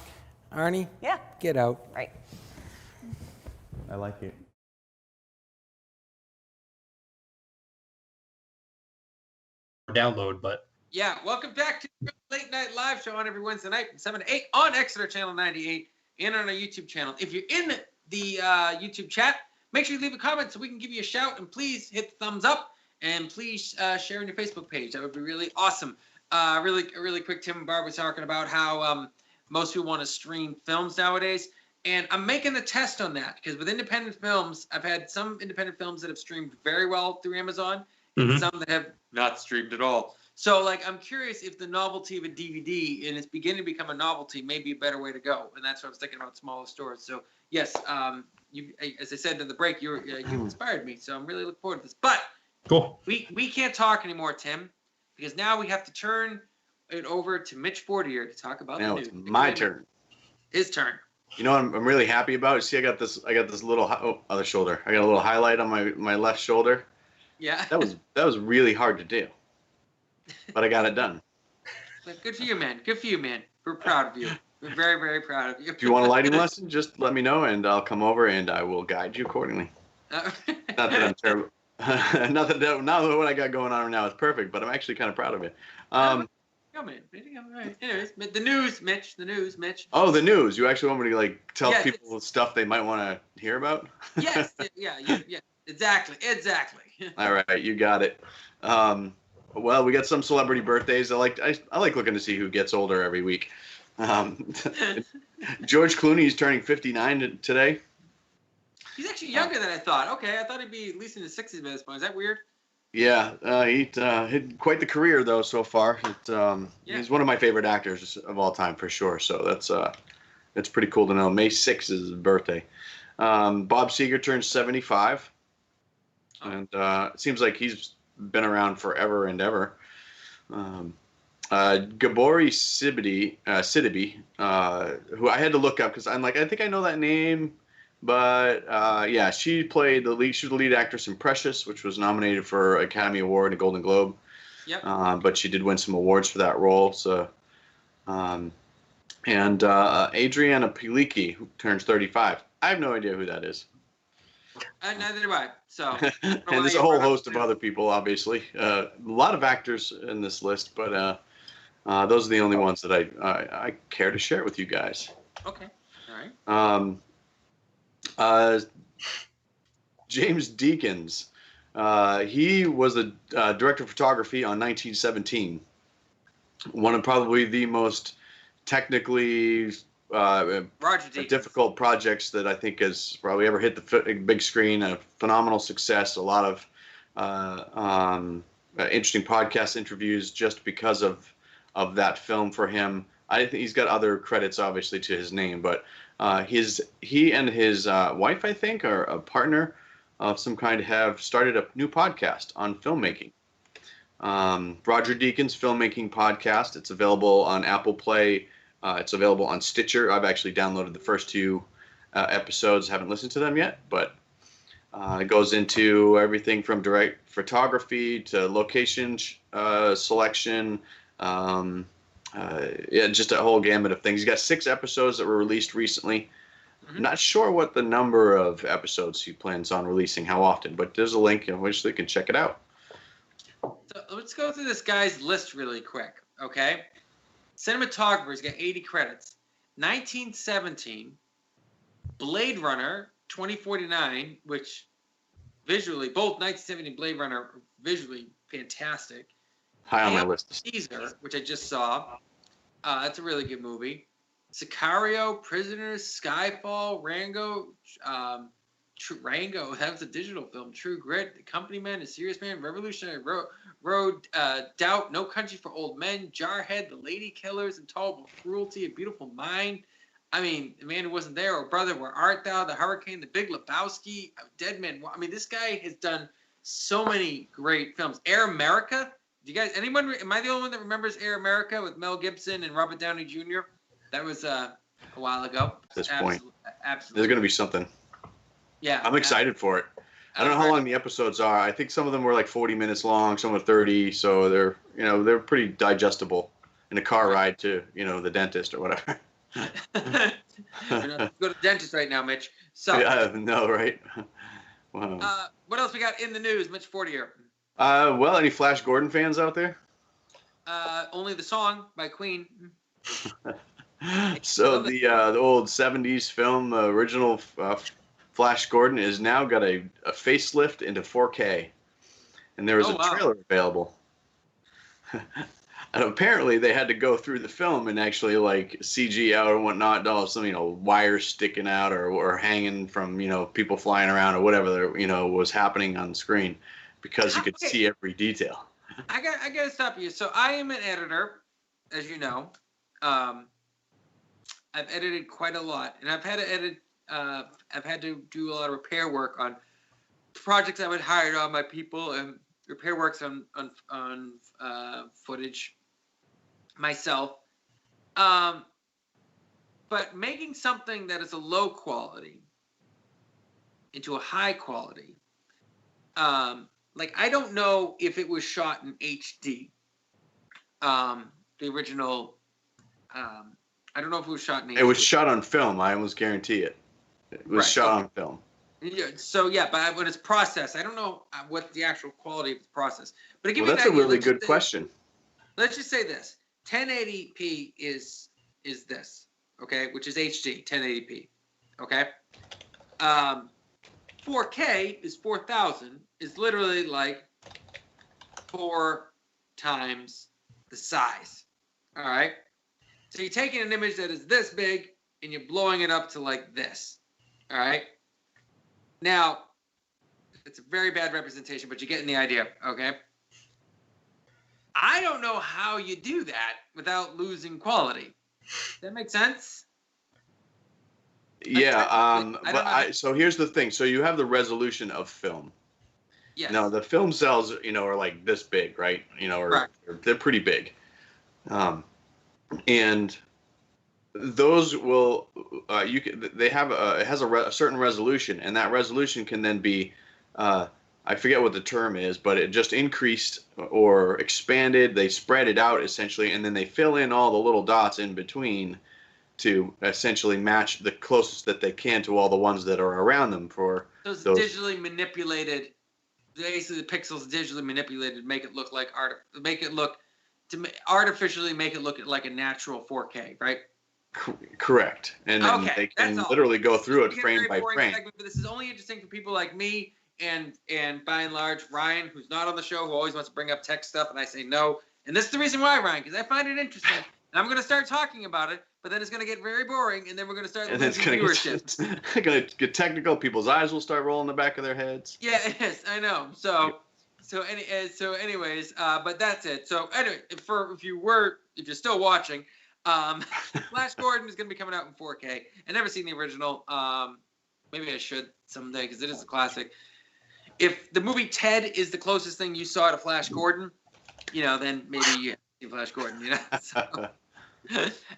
Arnie? Yeah. Get out. Right. I like it. Download, but Yeah, welcome back to the Late Night Live Show on every Wednesday night from 7 to 8 on Exeter Channel 98 and on our YouTube channel. If you're in the YouTube chat, make sure you leave a comment so we can give you a shout, and please hit the thumbs up, and please share on your Facebook page. That would be really awesome. Really quick, Tim Baird was talking about how most people want to stream films nowadays, and I'm making a test on that because with independent films, I've had some independent films that have streamed very well through Amazon, and some that have not streamed at all. So, like, I'm curious if the novelty of a DVD, and it's beginning to become a novelty, may be a better way to go. And that's what I was thinking about smaller stores. So, yes, you, as I said in the break, you inspired me. So I'm really looking forward to this. But cool. We can't talk anymore, Tim, because now we have to turn it over to Mitch Fortier to talk about Now the it's news. my turn. His turn. You know what I'm really happy about? See, I got this little other shoulder. I got a little highlight on my left shoulder. Yeah. That was really hard to do, but I got it done. Good for you, man. Good for you, man. We're proud of you. We're very, very proud of you. If you want a lighting lesson, just let me know, and I'll come over and I will guide you accordingly. Not that I'm terrible. Not that what I got going on right now is perfect, but I'm actually kind of proud of it. No, come in. All right. Anyways, the news, Mitch. The news, Mitch. Oh, the news. You actually want me to like tell Yeah, people stuff they might want to hear about? Yes. Yeah. Exactly. All right, you got it. Well, we got some celebrity birthdays. I like looking to see who gets older every week. George Clooney is turning 59 today. He's actually younger than I thought. Okay, I thought he'd be at least in his 60s by this point. Is that weird? Yeah, he had quite the career though so far. He's one of my favorite actors of all time for sure. So that's pretty cool to know. May 6th is his birthday. Bob Seger turns 75, and it seems like he's been around forever and ever. Gabori Sidibe, who I had to look up because I'm like, I think I know that name. But yeah, she played the lead. She was the lead actress in Precious, which was nominated for Academy Award and a Golden Globe. Yep. But she did win some awards for that role. So, and Adriana Piliki, who turns 35. I have no idea who that is. Neither do I. So. And there's a whole host of other people, obviously. A lot of actors in this list, but those are the only ones that I care to share with you guys. Okay. All right. James Deakins, he was a director of photography on 1917. One of probably the most technically difficult projects that I think has probably ever hit the big screen. A phenomenal success. A lot of interesting podcast interviews just because of that film for him. I think he's got other credits obviously to his name, but he and his wife, I think, or a partner of some kind, have started a new podcast on filmmaking. Roger Deakins Filmmaking Podcast. It's available on Apple Play. It's available on Stitcher. I've actually downloaded the first 2 episodes. Haven't listened to them yet, but it goes into everything from direct photography to location selection. Just a whole gamut of things. He's got 6 episodes that were released recently. Mm-hmm. Not sure what the number of episodes he plans on releasing, how often, but there's a link in which they can check it out. So let's go through this guy's list really quick, okay? Cinematographer's got 80 credits. 1917, Blade Runner 2049, which visually, both 1917 and Blade Runner are visually fantastic. High on my list. Caesar, which I just saw. That's a really good movie. Sicario, Prisoners, Skyfall, Rango, Rango, that was a digital film. True Grit, The Company Man, A Serious Man, Revolutionary Road, Doubt, No Country for Old Men, Jarhead, The Lady Killers, Intolerable Cruelty, A Beautiful Mind. I mean, The Man Who Wasn't There, Oh Brother, Where Art Thou, The Hurricane, The Big Lebowski, Dead Man. I mean, this guy has done so many great films. Air America. Do you guys, anyone, am I the only one that remembers Air America with Mel Gibson and Robert Downey Jr.? That was a while ago. At this point. Absolutely. There's going to be something. Yeah. I'm excited for it. I don't know how long the episodes are. I think some of them were like 40 minutes long, some are 30, so they're pretty digestible in a car ride to, the dentist or whatever. Go to the dentist right now, Mitch. So, yeah, no, right? Wow. What else we got in the news, Mitch Fortier? Well, any Flash Gordon fans out there? Only the song by Queen. So the old 70s film original Flash Gordon is now got a facelift into 4K, and there was a trailer available. And apparently they had to go through the film and actually like CG out and whatnot, some wires sticking out or hanging from people flying around or whatever was happening on screen, because you could see every detail. I gotta stop you. So I am an editor, as you know. I've edited quite a lot, and I've had to edit. I've had to do a lot of repair work on projects I would hire on my people, and repair works on footage myself. But making something that is a low quality into a high quality, like I don't know if it was shot in HD. The original. I don't know if it was shot in HD. It was shot on film. I almost guarantee it. It was shot on film. Yeah, so yeah, but when it's processed, I don't know what the actual quality of the process. But That's a really good question. Let's just say this: 1080p is this, okay, which is HD, 1080p, okay. 4K is 4000, is literally like 4 times the size. All right. So you're taking an image that is this big and you're blowing it up to like this. All right. Now, it's a very bad representation, but you're getting the idea. Okay. I don't know how you do that without losing quality. Does that make sense? Yeah. So here's the thing. So you have the resolution of film. Yes. Now the film cells, are like this big, right? They're pretty big. And those will, it has a certain resolution, and that resolution can then be, I forget what the term is, but it just increased or expanded. They spread it out essentially, and then they fill in all the little dots in between to essentially match the closest that they can to all the ones that are around them for those digitally manipulated. Basically, the pixels digitally manipulated make it look like artificially make it look like a natural 4K, right? Correct. And then they can literally go through it frame by frame. Segment, but this is only interesting for people like me and by and large Ryan, who's not on the show, who always wants to bring up tech stuff, and I say no. And this is the reason why, Ryan, because I find it interesting. And I'm going to start talking about it, but then it's going to get very boring, and then we're going to start losing viewership. It's going to get technical. People's eyes will start rolling the back of their heads. Yeah, it is. I know. So anyways, but that's it. So anyway, if you're still watching, Flash Gordon is going to be coming out in 4K. I never seen the original. Maybe I should someday because it is a classic. If the movie Ted is the closest thing you saw to Flash Gordon, then maybe you see Flash Gordon. So.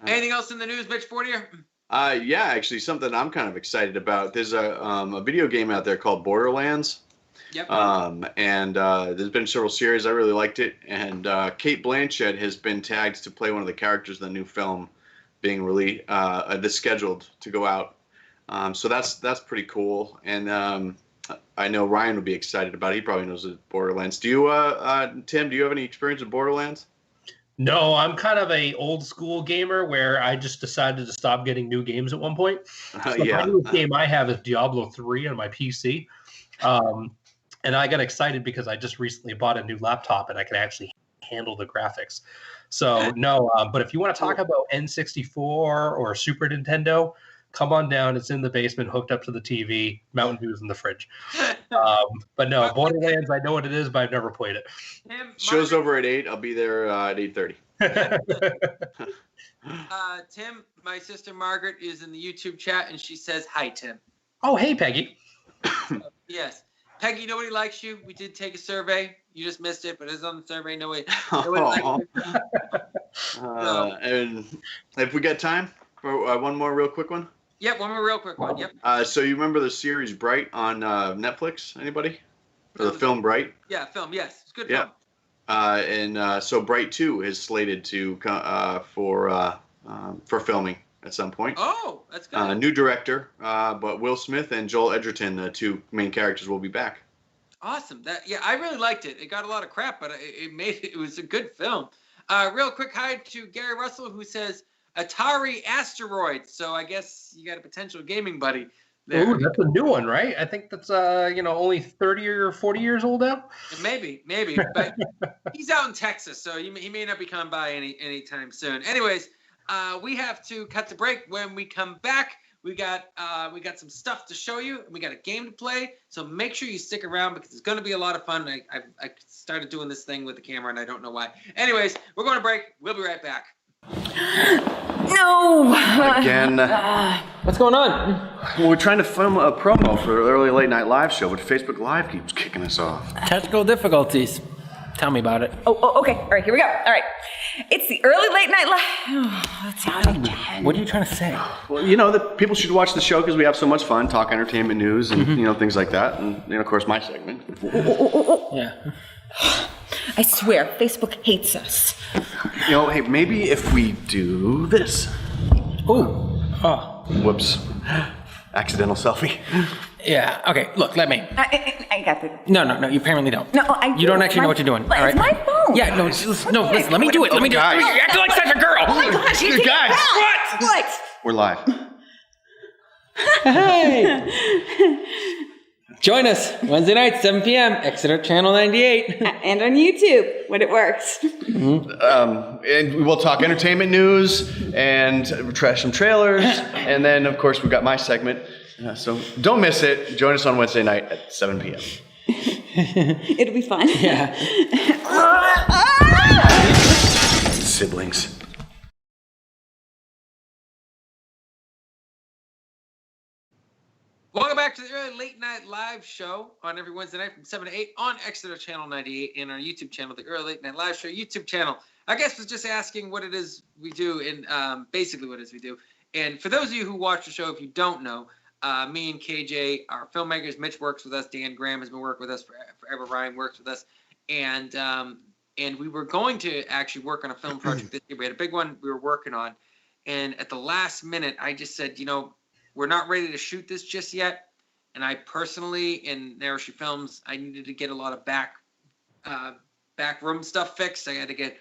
Anything else in the news, Mitch Fortier? Yeah, actually, something I'm kind of excited about. There's a video game out there called Borderlands. Yep. And there's been several series. I really liked it. And Cate Blanchett has been tagged to play one of the characters in the new film being released, that's scheduled to go out. So that's pretty cool. And I know Ryan would be excited about it. He probably knows Borderlands. Do you, Tim, do you have any experience with Borderlands? No, I'm kind of a old school gamer where I just decided to stop getting new games at one point. So the newest game I have is Diablo 3 on my PC. And I got excited because I just recently bought a new laptop and I can actually handle the graphics. So no, but if you want to talk about N64 or Super Nintendo, come on down. It's in the basement, hooked up to the TV. Mountain Dew's in the fridge. But no, Borderlands, I know what it is, but I've never played it. Show's over at 8. I'll be there at 8:30. Tim, my sister Margaret is in the YouTube chat, and she says, hi, Tim. Oh, hey, Peggy. Yes. Peggy, nobody likes you. We did take a survey. You just missed it, but it's on the survey. Nobody likes you. And if we got time for one more real quick one? Yep, one more real quick one. Yep. So you remember the series Bright on Netflix? Anybody? Or the film Bright? Yeah, film. Yes, it's a good film. And so Bright 2 is slated to for filming at some point. Oh, that's good. New director, but Will Smith and Joel Edgerton, the two main characters, will be back. Awesome. I really liked it. It got a lot of crap, but it was a good film. Real quick hi to Gary Russell, who says Atari Asteroids. So I guess you got a potential gaming buddy there. Ooh, that's a new one, right? I think that's only 30 or 40 years old now. Maybe, but he's out in Texas, so he may not be coming by anytime soon. Anyways, we have to cut the break. When we come back, we got some stuff to show you, and we got a game to play. So make sure you stick around because it's going to be a lot of fun. I started doing this thing with the camera, and I don't know why. Anyways, we're going to break. We'll be right back. No! Again. What's going on? Well, we're trying to film a promo for the early late night live show, but Facebook Live keeps kicking us off. Technical difficulties. Tell me about it. Oh, okay. All right, here we go. All right. It's the early late night live. That's out of 10. What are you trying to say? Well, that people should watch the show because we have so much fun, talk entertainment news and, things like that. And, of course, my segment. Yeah. I swear, Facebook hates us. Hey, maybe if we do this. Ooh. Oh. Whoops. Accidental selfie. Yeah. Okay. Look, let me. I got it. No. You apparently don't. No, I You don't do. actually know what you're doing. But all right? it's my phone. Yeah. No. Listen. Let me do it. Let me do it. guys. You're acting like such a girl. Oh my gosh, you Guys. What? We're live. Hey. Join us Wednesday night, 7 p.m. Exeter Channel 98. And on YouTube when it works. And we'll talk entertainment news and trash some trailers. And then, of course, we've got my segment. So don't miss it. Join us on Wednesday night at 7 p.m. It'll be fun. Yeah. Siblings. Welcome back to the early late night live show on every Wednesday night from 7 to 8 on Exeter Channel 98 and our YouTube channel, the early late night live show YouTube channel. I guess was just asking what it is we do and basically what it is we do. And for those of you who watch the show, if you don't know, me and KJ are filmmakers. Mitch works with us. Dan Graham has been working with us forever. Ryan works with us. And we were going to actually work on a film project this year. We had a big one we were working on. And at the last minute, I just said, we're not ready to shoot this just yet. And I personally, in Narrow-Shoot Films, I needed to get a lot of back room stuff fixed. I had to get,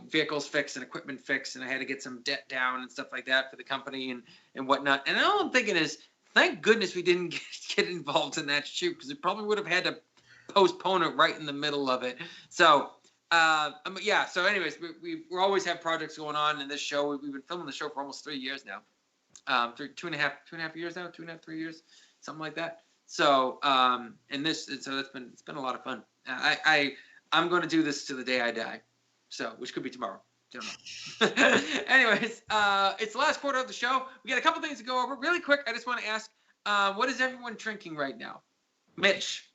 vehicles fixed and equipment fixed, and I had to get some debt down and stuff like that for the company and whatnot. And all I'm thinking is, thank goodness we didn't get involved in that shoot, because we probably would have had to postpone it right in the middle of it. So, yeah. So, anyways, we always have projects going on in this show. We've been filming the show for almost 3 years now. 2.5 years now, 3 years, something like that. So, it's been a lot of fun. I'm going to do this to the day I die. So, which could be tomorrow. Don't know. Anyways, it's the last quarter of the show. We got a couple things to go over really quick. I just want to ask, what is everyone drinking right now? Mitch.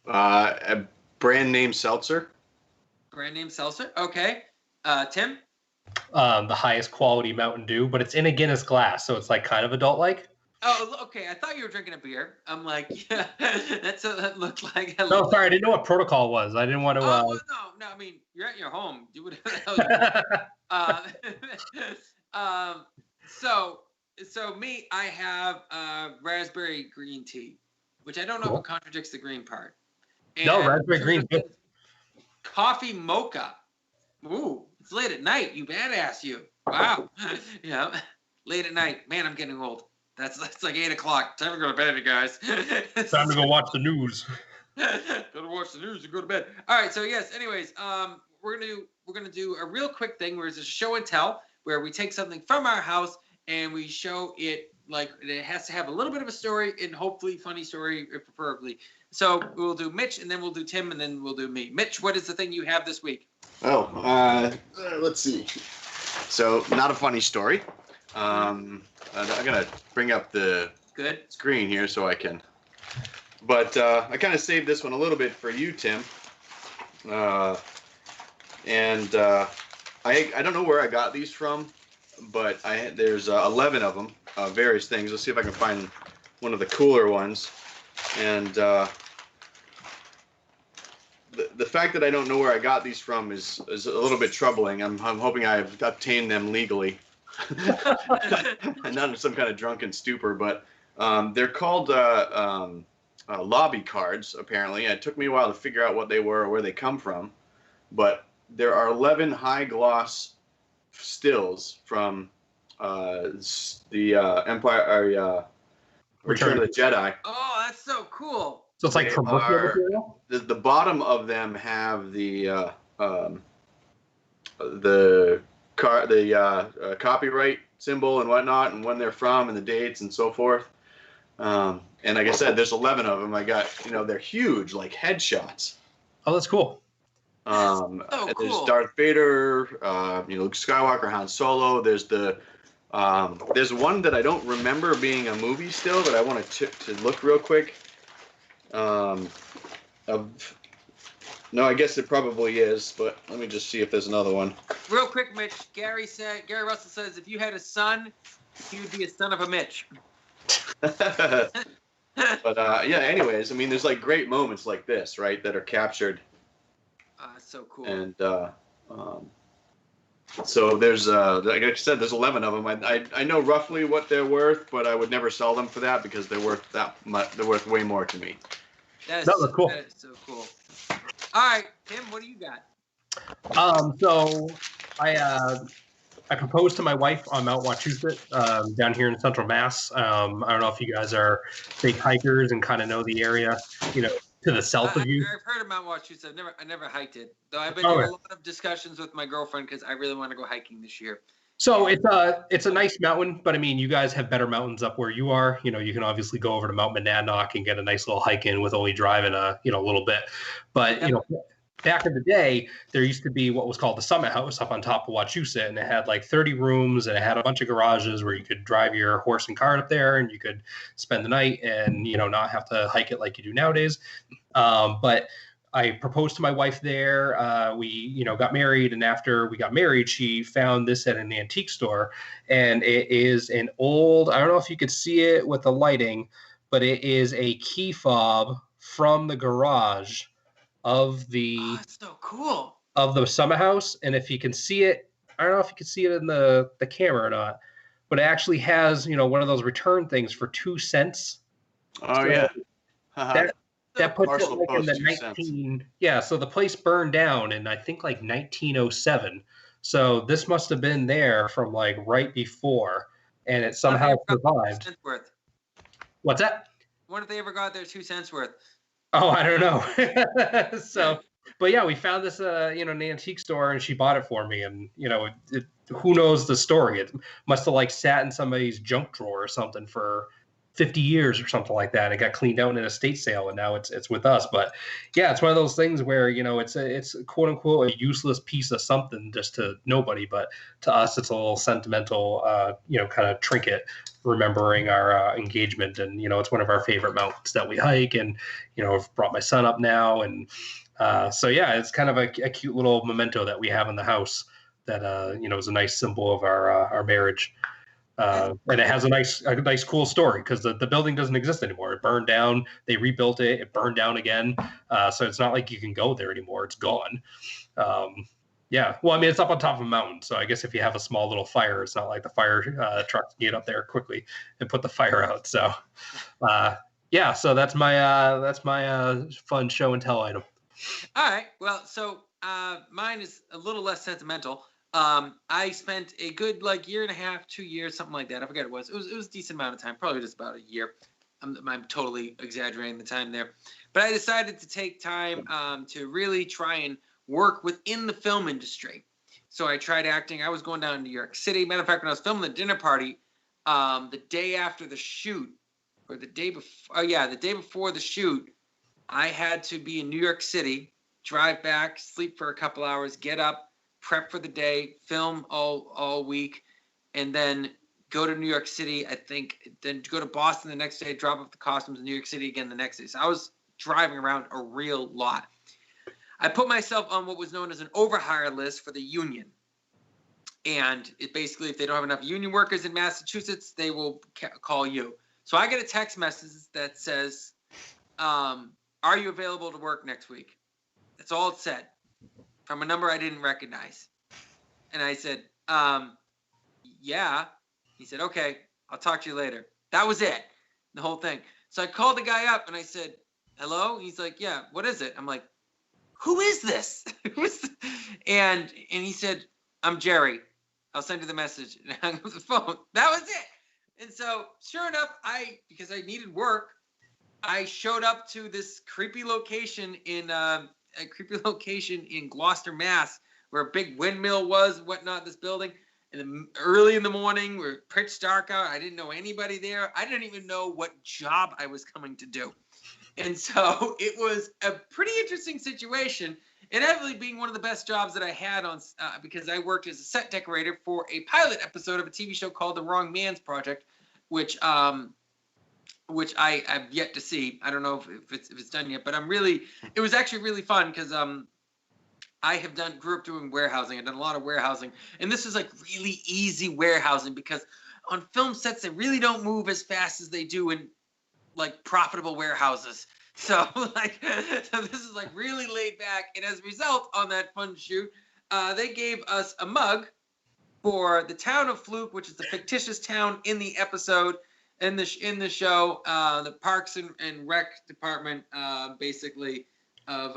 A brand name seltzer. Brand name seltzer. Okay. Tim. The highest quality Mountain Dew, but it's in a Guinness glass, so it's like kind of adult-like. Oh, okay. I thought you were drinking a beer. I'm like, yeah, that's what that looked like. No, sorry, I didn't know what protocol was. I didn't want to. No. I mean, you're at your home. Do whatever the hell you want. So me, I have raspberry green tea, which I don't know if it contradicts the green part. And no, raspberry green. Coffee mocha. Ooh, it's late at night. You badass, you. Wow. Yeah, late at night. Man, I'm getting old. That's like 8 o'clock. Time to go to bed, you guys. Time to go watch the news. Go to watch the news and go to bed. All right. So yes. Anyways, we're gonna do a real quick thing where it's a show and tell, where we take something from our house and we show it like it has to have a little bit of a story and hopefully funny story, preferably. So we'll do Mitch and then we'll do Tim and then we'll do me. Mitch, what is the thing you have this week? Let's see. So, not a funny story. I'm gonna bring up the screen here so I can. But I kind of saved this one a little bit for you, Tim. I don't know where I got these from, but there's 11 of them, various things. Let's see if I can find one of the cooler ones. And the fact that I don't know where I got these from is a little bit troubling. I'm hoping I've obtained them legally. Not in some kind of drunken stupor, but they're called lobby cards, apparently. It took me a while to figure out what they were or where they come from, but there are 11 high gloss stills from the Empire Return of the Jedi. Oh, that's so cool. So it's like promotional material? The bottom of them have the copyright symbol and whatnot, and when they're from, and the dates and so forth. And like I said, there's 11 of them. I got, they're huge, like headshots. Oh, that's cool. Cool. There's Darth Vader, Luke Skywalker, Han Solo. There's there's one that I don't remember being a movie still, but I want to look real quick. No, I guess it probably is, but let me just see if there's another one. Real quick, Mitch. Gary Russell says if you had a son, he would be a son of a Mitch. But yeah, anyways, I mean, there's like great moments like this, right, that are captured. So cool. And So there's like I said, there's 11 of them. I know roughly what they're worth, but I would never sell them for that because they're worth that much. They're worth way more to me. That's cool. That is so cool. All right, Tim, what do you got? So I proposed to my wife on Mount Wachusett, down here in Central Mass. I don't know if you guys are big hikers and kind of know the area, to the south of you. I've heard of Mount Wachusett. I never hiked it, though. I've been in a lot of discussions with my girlfriend because I really want to go hiking this year. So it's a nice mountain, but I mean, you guys have better mountains up where you are. You can obviously go over to Mount Monadnock and get a nice little hike in with only driving a little bit. But back in the day, there used to be what was called the Summit House up on top of Wachusett, and it had like 30 rooms, and it had a bunch of garages where you could drive your horse and cart up there, and you could spend the night and not have to hike it like you do nowadays. But I proposed to my wife there. We got married, and after we got married, she found this at an antique store, and it is an old. I don't know if you could see it with the lighting, but it is a key fob from the garage of the that's so cool. Of the Summit House. And if you can see it, I don't know if you can see it in the camera or not, but it actually has one of those return things for 2 cents. Oh, so yeah. That puts Parcel it like in the 2 cents. Yeah, so the place burned down in I think like 1907. So this must have been there from like right before, and it somehow survived. What's that? What if they ever got their 2 cents worth? Oh, I don't know. So, but yeah, we found this, in an antique store, and she bought it for me. And who knows the story? It must have like sat in somebody's junk drawer or something for 50 years or something like that. It got cleaned out in an estate sale, and now it's with us. But yeah, it's one of those things where it's quote unquote a useless piece of something just to nobody, but to us it's a little sentimental, kind of trinket remembering our engagement. And it's one of our favorite mountains that we hike, and I've brought my son up now, and so yeah, it's kind of a cute little memento that we have in the house that is a nice symbol of our marriage. And it has a nice cool story because the building doesn't exist anymore. It burned down. They rebuilt it. It burned down again. So it's not like you can go there anymore. It's gone. Yeah. Well, I mean, it's up on top of a mountain. So I guess if you have a small little fire, it's not like the fire trucks get up there quickly and put the fire out. So yeah. So that's my fun show and tell item. All right. Well, so mine is a little less sentimental. I spent a good year and a half, 2 years, something like that. I forget what it was. It was a decent amount of time, probably just about a year. I'm totally exaggerating the time there, but I decided to take time to really try and work within the film industry. So I tried acting. I was going down to New York City. Matter of fact, when I was filming the dinner party, the day after the shoot, or the day before, the day before the shoot, I had to be in New York City, drive back, sleep for a couple hours, get up, prep for the day, film all week, and then go to New York City, I think, then go to Boston the next day, drop off the costumes in New York City again the next day. So I was driving around a real lot. I put myself on what was known as an overhire list for the union. And it basically, if they don't have enough union workers in Massachusetts, they will call you. So I get a text message that says, are you available to work next week? That's all it said, from a number I didn't recognize. And I said, yeah. He said, okay, I'll talk to you later. That was it, the whole thing. So I called the guy up and I said, hello? He's like, yeah, what is it? I'm like, who is this? And he said, I'm Jerry. I'll send you the message. And I hung up the phone. That was it. And so sure enough, because I needed work, I showed up to this creepy location in Gloucester, Mass, where a big windmill was, whatnot, this building. And early in the morning, we're pitch dark out. I didn't know anybody there. I didn't even know what job I was coming to do. And so it was a pretty interesting situation. Inevitably being one of the best jobs that I had on, because I worked as a set decorator for a pilot episode of a TV show called The Wrong Man's Project, which I have yet to see. I don't know if it's done yet, but it was actually really fun because I grew up doing warehousing. I've done a lot of warehousing, and this is like really easy warehousing because on film sets they really don't move as fast as they do in like profitable warehouses. So this is like really laid back, and as a result, on that fun shoot, they gave us a mug for the town of Fluke, which is the fictitious town in the episode, in the show, the Parks and Rec department, basically of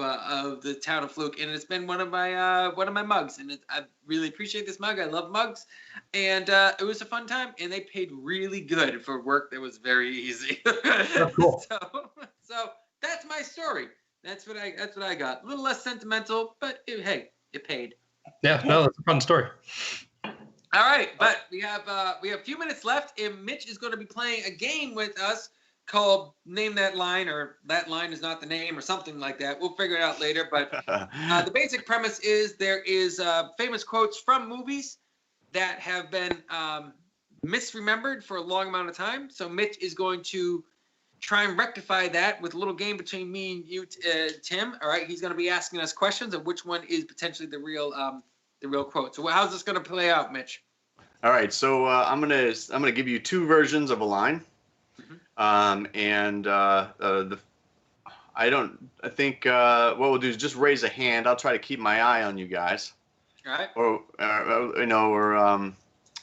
the town of Fluke, and it's been one of my mugs, and I really appreciate this mug. I love mugs, and it was a fun time, and they paid really good for work that was very easy. That's cool. So that's my story. That's what I got. A little less sentimental, but hey, it paid. Yeah, no, that's a fun story. All right, but we have a few minutes left, and Mitch is going to be playing a game with us called Name That Line, or That Line Is Not the Name, or something like that. We'll figure it out later, but the basic premise is there is famous quotes from movies that have been misremembered for a long amount of time. So Mitch is going to try and rectify that with a little game between me and you, Tim. All right, he's going to be asking us questions of which one is potentially the real quote. So how's this going to play out, Mitch? All right, so I'm gonna give you two versions of a line, I think what we'll do is just raise a hand. I'll try to keep my eye on you guys. All right.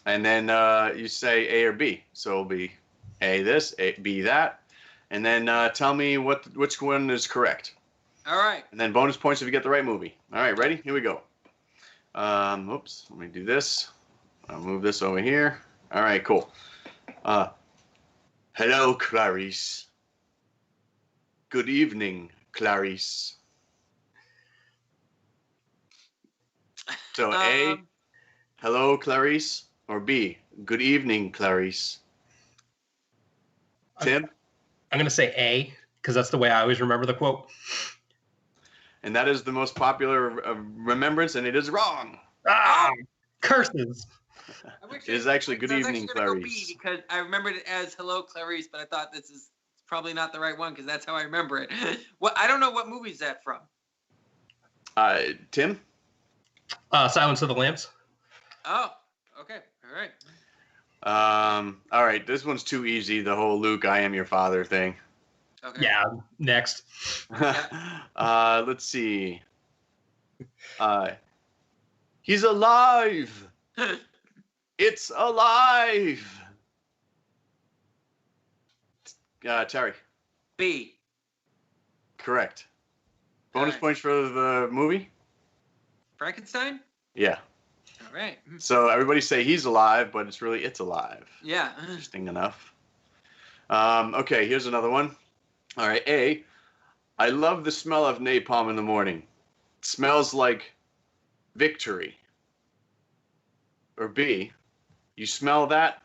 And then you say A or B. So it'll be A this, A, B that, and then tell me which one is correct. All right. And then bonus points if you get the right movie. All right, ready? Here we go. Oops, let me do this. I'll move this over here. All right, cool. Hello, Clarice. Good evening, Clarice. So A, hello, Clarice, or B, good evening, Clarice. Tim? I'm going to say A, because that's the way I always remember the quote. And that is the most popular remembrance, and it is wrong. Ah, curses. It is actually good evening, Clarice. Go B because I remembered it as hello, Clarice, but I thought this is probably not the right one because that's how I remember it. I don't know what movie is that from. Tim? Silence of the Lambs. Oh, okay. All right. All right. This one's too easy. The whole Luke, I am your father thing. Okay. Yeah, next. Let's see. He's alive. It's alive. Terry. B. Correct. Bonus right. points for the movie? Frankenstein? Yeah. All right. So everybody say he's alive, but it's really it's alive. Yeah. Interesting enough. Okay, here's another one. All right, A. I love the smell of napalm in the morning. It smells like victory. Or B. You smell that?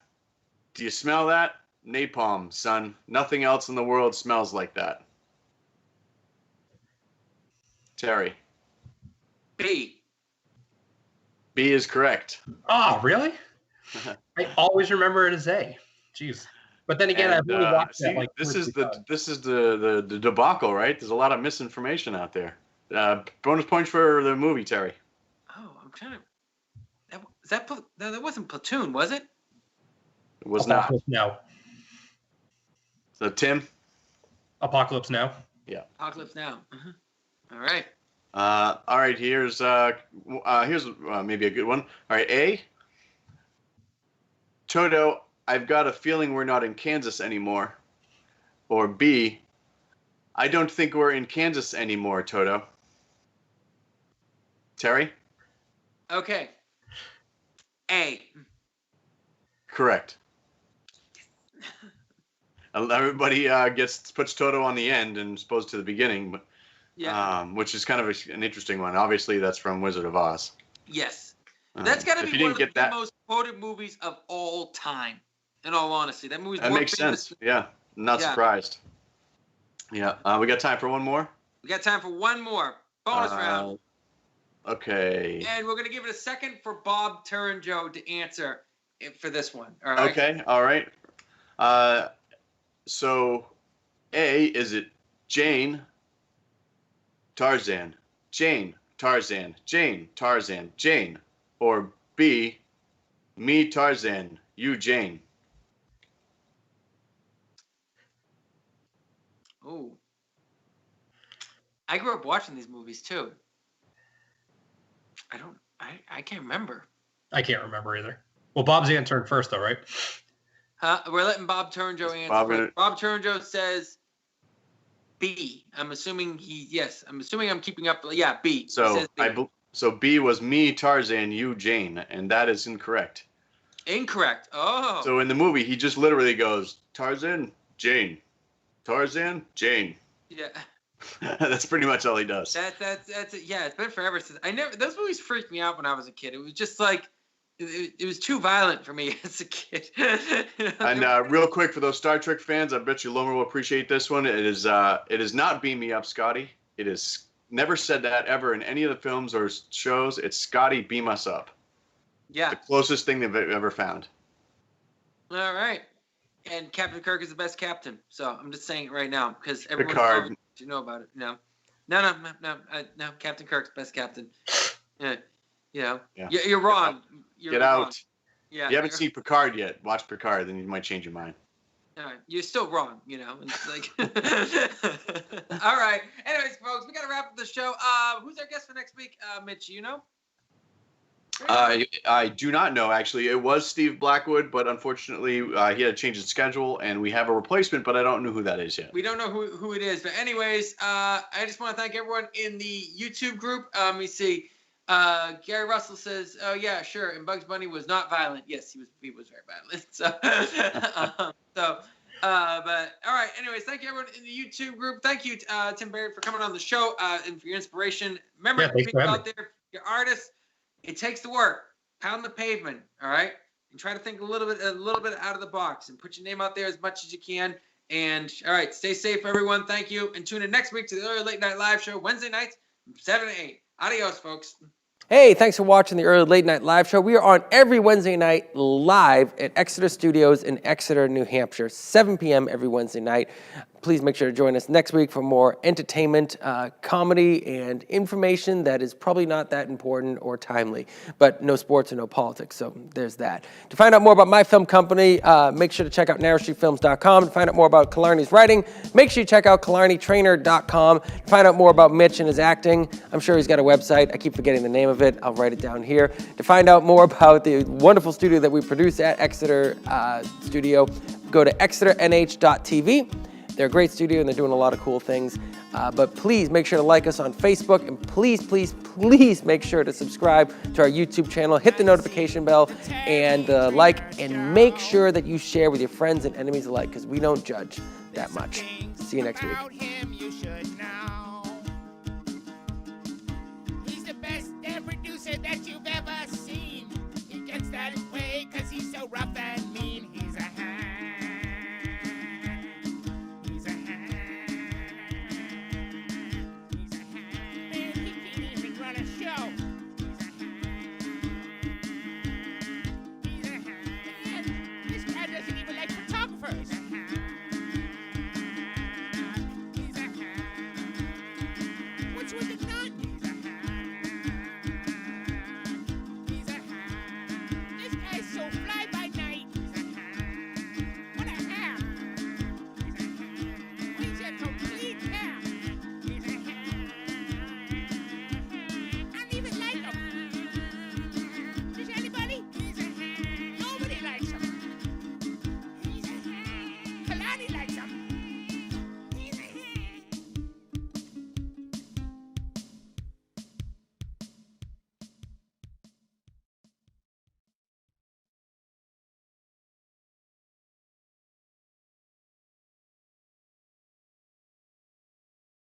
Do you smell that? Napalm, son. Nothing else in the world smells like that. Terry. B. B is correct. Oh, really? I always remember it as A. Jeez. But then again, I've only watched that like this is the debacle, right? There's a lot of misinformation out there. Bonus points for the movie, Terry. Oh, I'm trying to. That wasn't Platoon, was it? It was not. Apocalypse Now. So Tim. Apocalypse Now. Yeah. Apocalypse Now. All right. All right. Here's maybe a good one. All right. A. Toto, I've got a feeling we're not in Kansas anymore. Or B. I don't think we're in Kansas anymore, Toto. Terry? Okay. A. Correct. Everybody puts Toto on the end and opposed to the beginning, but which is kind of an interesting one. Obviously, that's from Wizard of Oz. Yes. That's got to if be you one of didn't the get that, most quoted movies of all time. In all honesty, that movie's that more makes famous. sense. Yeah, not surprised. Yeah, we got time for one more. We got time for one more bonus round. Okay. And we're gonna give it a second for Bob Turinjo to answer for this one. All right. Okay. All right. So, A, is it Jane, Tarzan, Jane, Tarzan, Jane, Tarzan, Jane, or B, me Tarzan, you Jane? Oh. I grew up watching these movies too. I can't remember. I can't remember either. Well, Bob's answering first, though, right? We're letting Bob Turnjo answer. Bob Turnjo says B. I'm assuming I'm assuming I'm keeping up. Yeah, B. So so B was me, Tarzan, you, Jane, and that is incorrect. Incorrect. Oh. So in the movie, he just literally goes Tarzan, Jane, Tarzan, Jane. Yeah. That's pretty much all he does. That's yeah. It's been forever since those movies freaked me out when I was a kid. It was just like. It was too violent for me as a kid. And real quick, for those Star Trek fans, I bet you Lomer will appreciate this one. It is not Beam Me Up, Scotty. It is never said that ever in any of the films or shows. It's Scotty, beam us up. Yeah. The closest thing they've ever found. All right. And Captain Kirk is the best captain. So I'm just saying it right now because everyone should know about it. No, Captain Kirk's best captain. Yeah. You're wrong. Get out. Yeah. You haven't seen Picard yet. Watch Picard, then you might change your mind. All right. You're still wrong, It's like all right. Anyways, folks, we got to wrap up the show. Who's our guest for next week? Mitch, you know? I do not know, actually. It was Steve Blackwood, but unfortunately, he had to change his schedule, and we have a replacement, but I don't know who that is yet. We don't know who it is. But anyways, I just want to thank everyone in the YouTube group. Let me see. Gary Russell says, "Oh yeah, sure." And Bugs Bunny was not violent. Yes, he was very violent. But all right. Anyways, thank you everyone in the YouTube group. Thank you, Tim Baird, for coming on the show and for your inspiration. Remember, people out there, your artists, it takes the work. Pound the pavement. All right, and try to think a little bit out of the box and put your name out there as much as you can. And all right, stay safe, everyone. Thank you, and tune in next week to the Early Late Night Live Show Wednesday nights from 7 to 8. Adios, folks. Hey, thanks for watching the Early Late Night Live Show. We are on every Wednesday night live at Exeter Studios in Exeter, New Hampshire, 7 p.m. every Wednesday night. Please make sure to join us next week for more entertainment, comedy, and information that is probably not that important or timely, but no sports or no politics, so there's that. To find out more about my film company, make sure to check out NarrowStreetFilms.com. To find out more about Killarney's writing, make sure you check out KillarneyTraynor.com. To find out more about Mitch and his acting, I'm sure he's got a website. I keep forgetting the name of it. I'll write it down here. To find out more about the wonderful studio that we produce at Exeter Studio, go to exeternh.tv. They're a great studio, and they're doing a lot of cool things. But please make sure to like us on Facebook, and please, please, please make sure to subscribe to our YouTube channel. Hit the notification bell and like, and make sure that you share with your friends and enemies alike, because we don't judge that much. See you next week. He's the best producer that you've ever seen. He gets that way because he's so rough and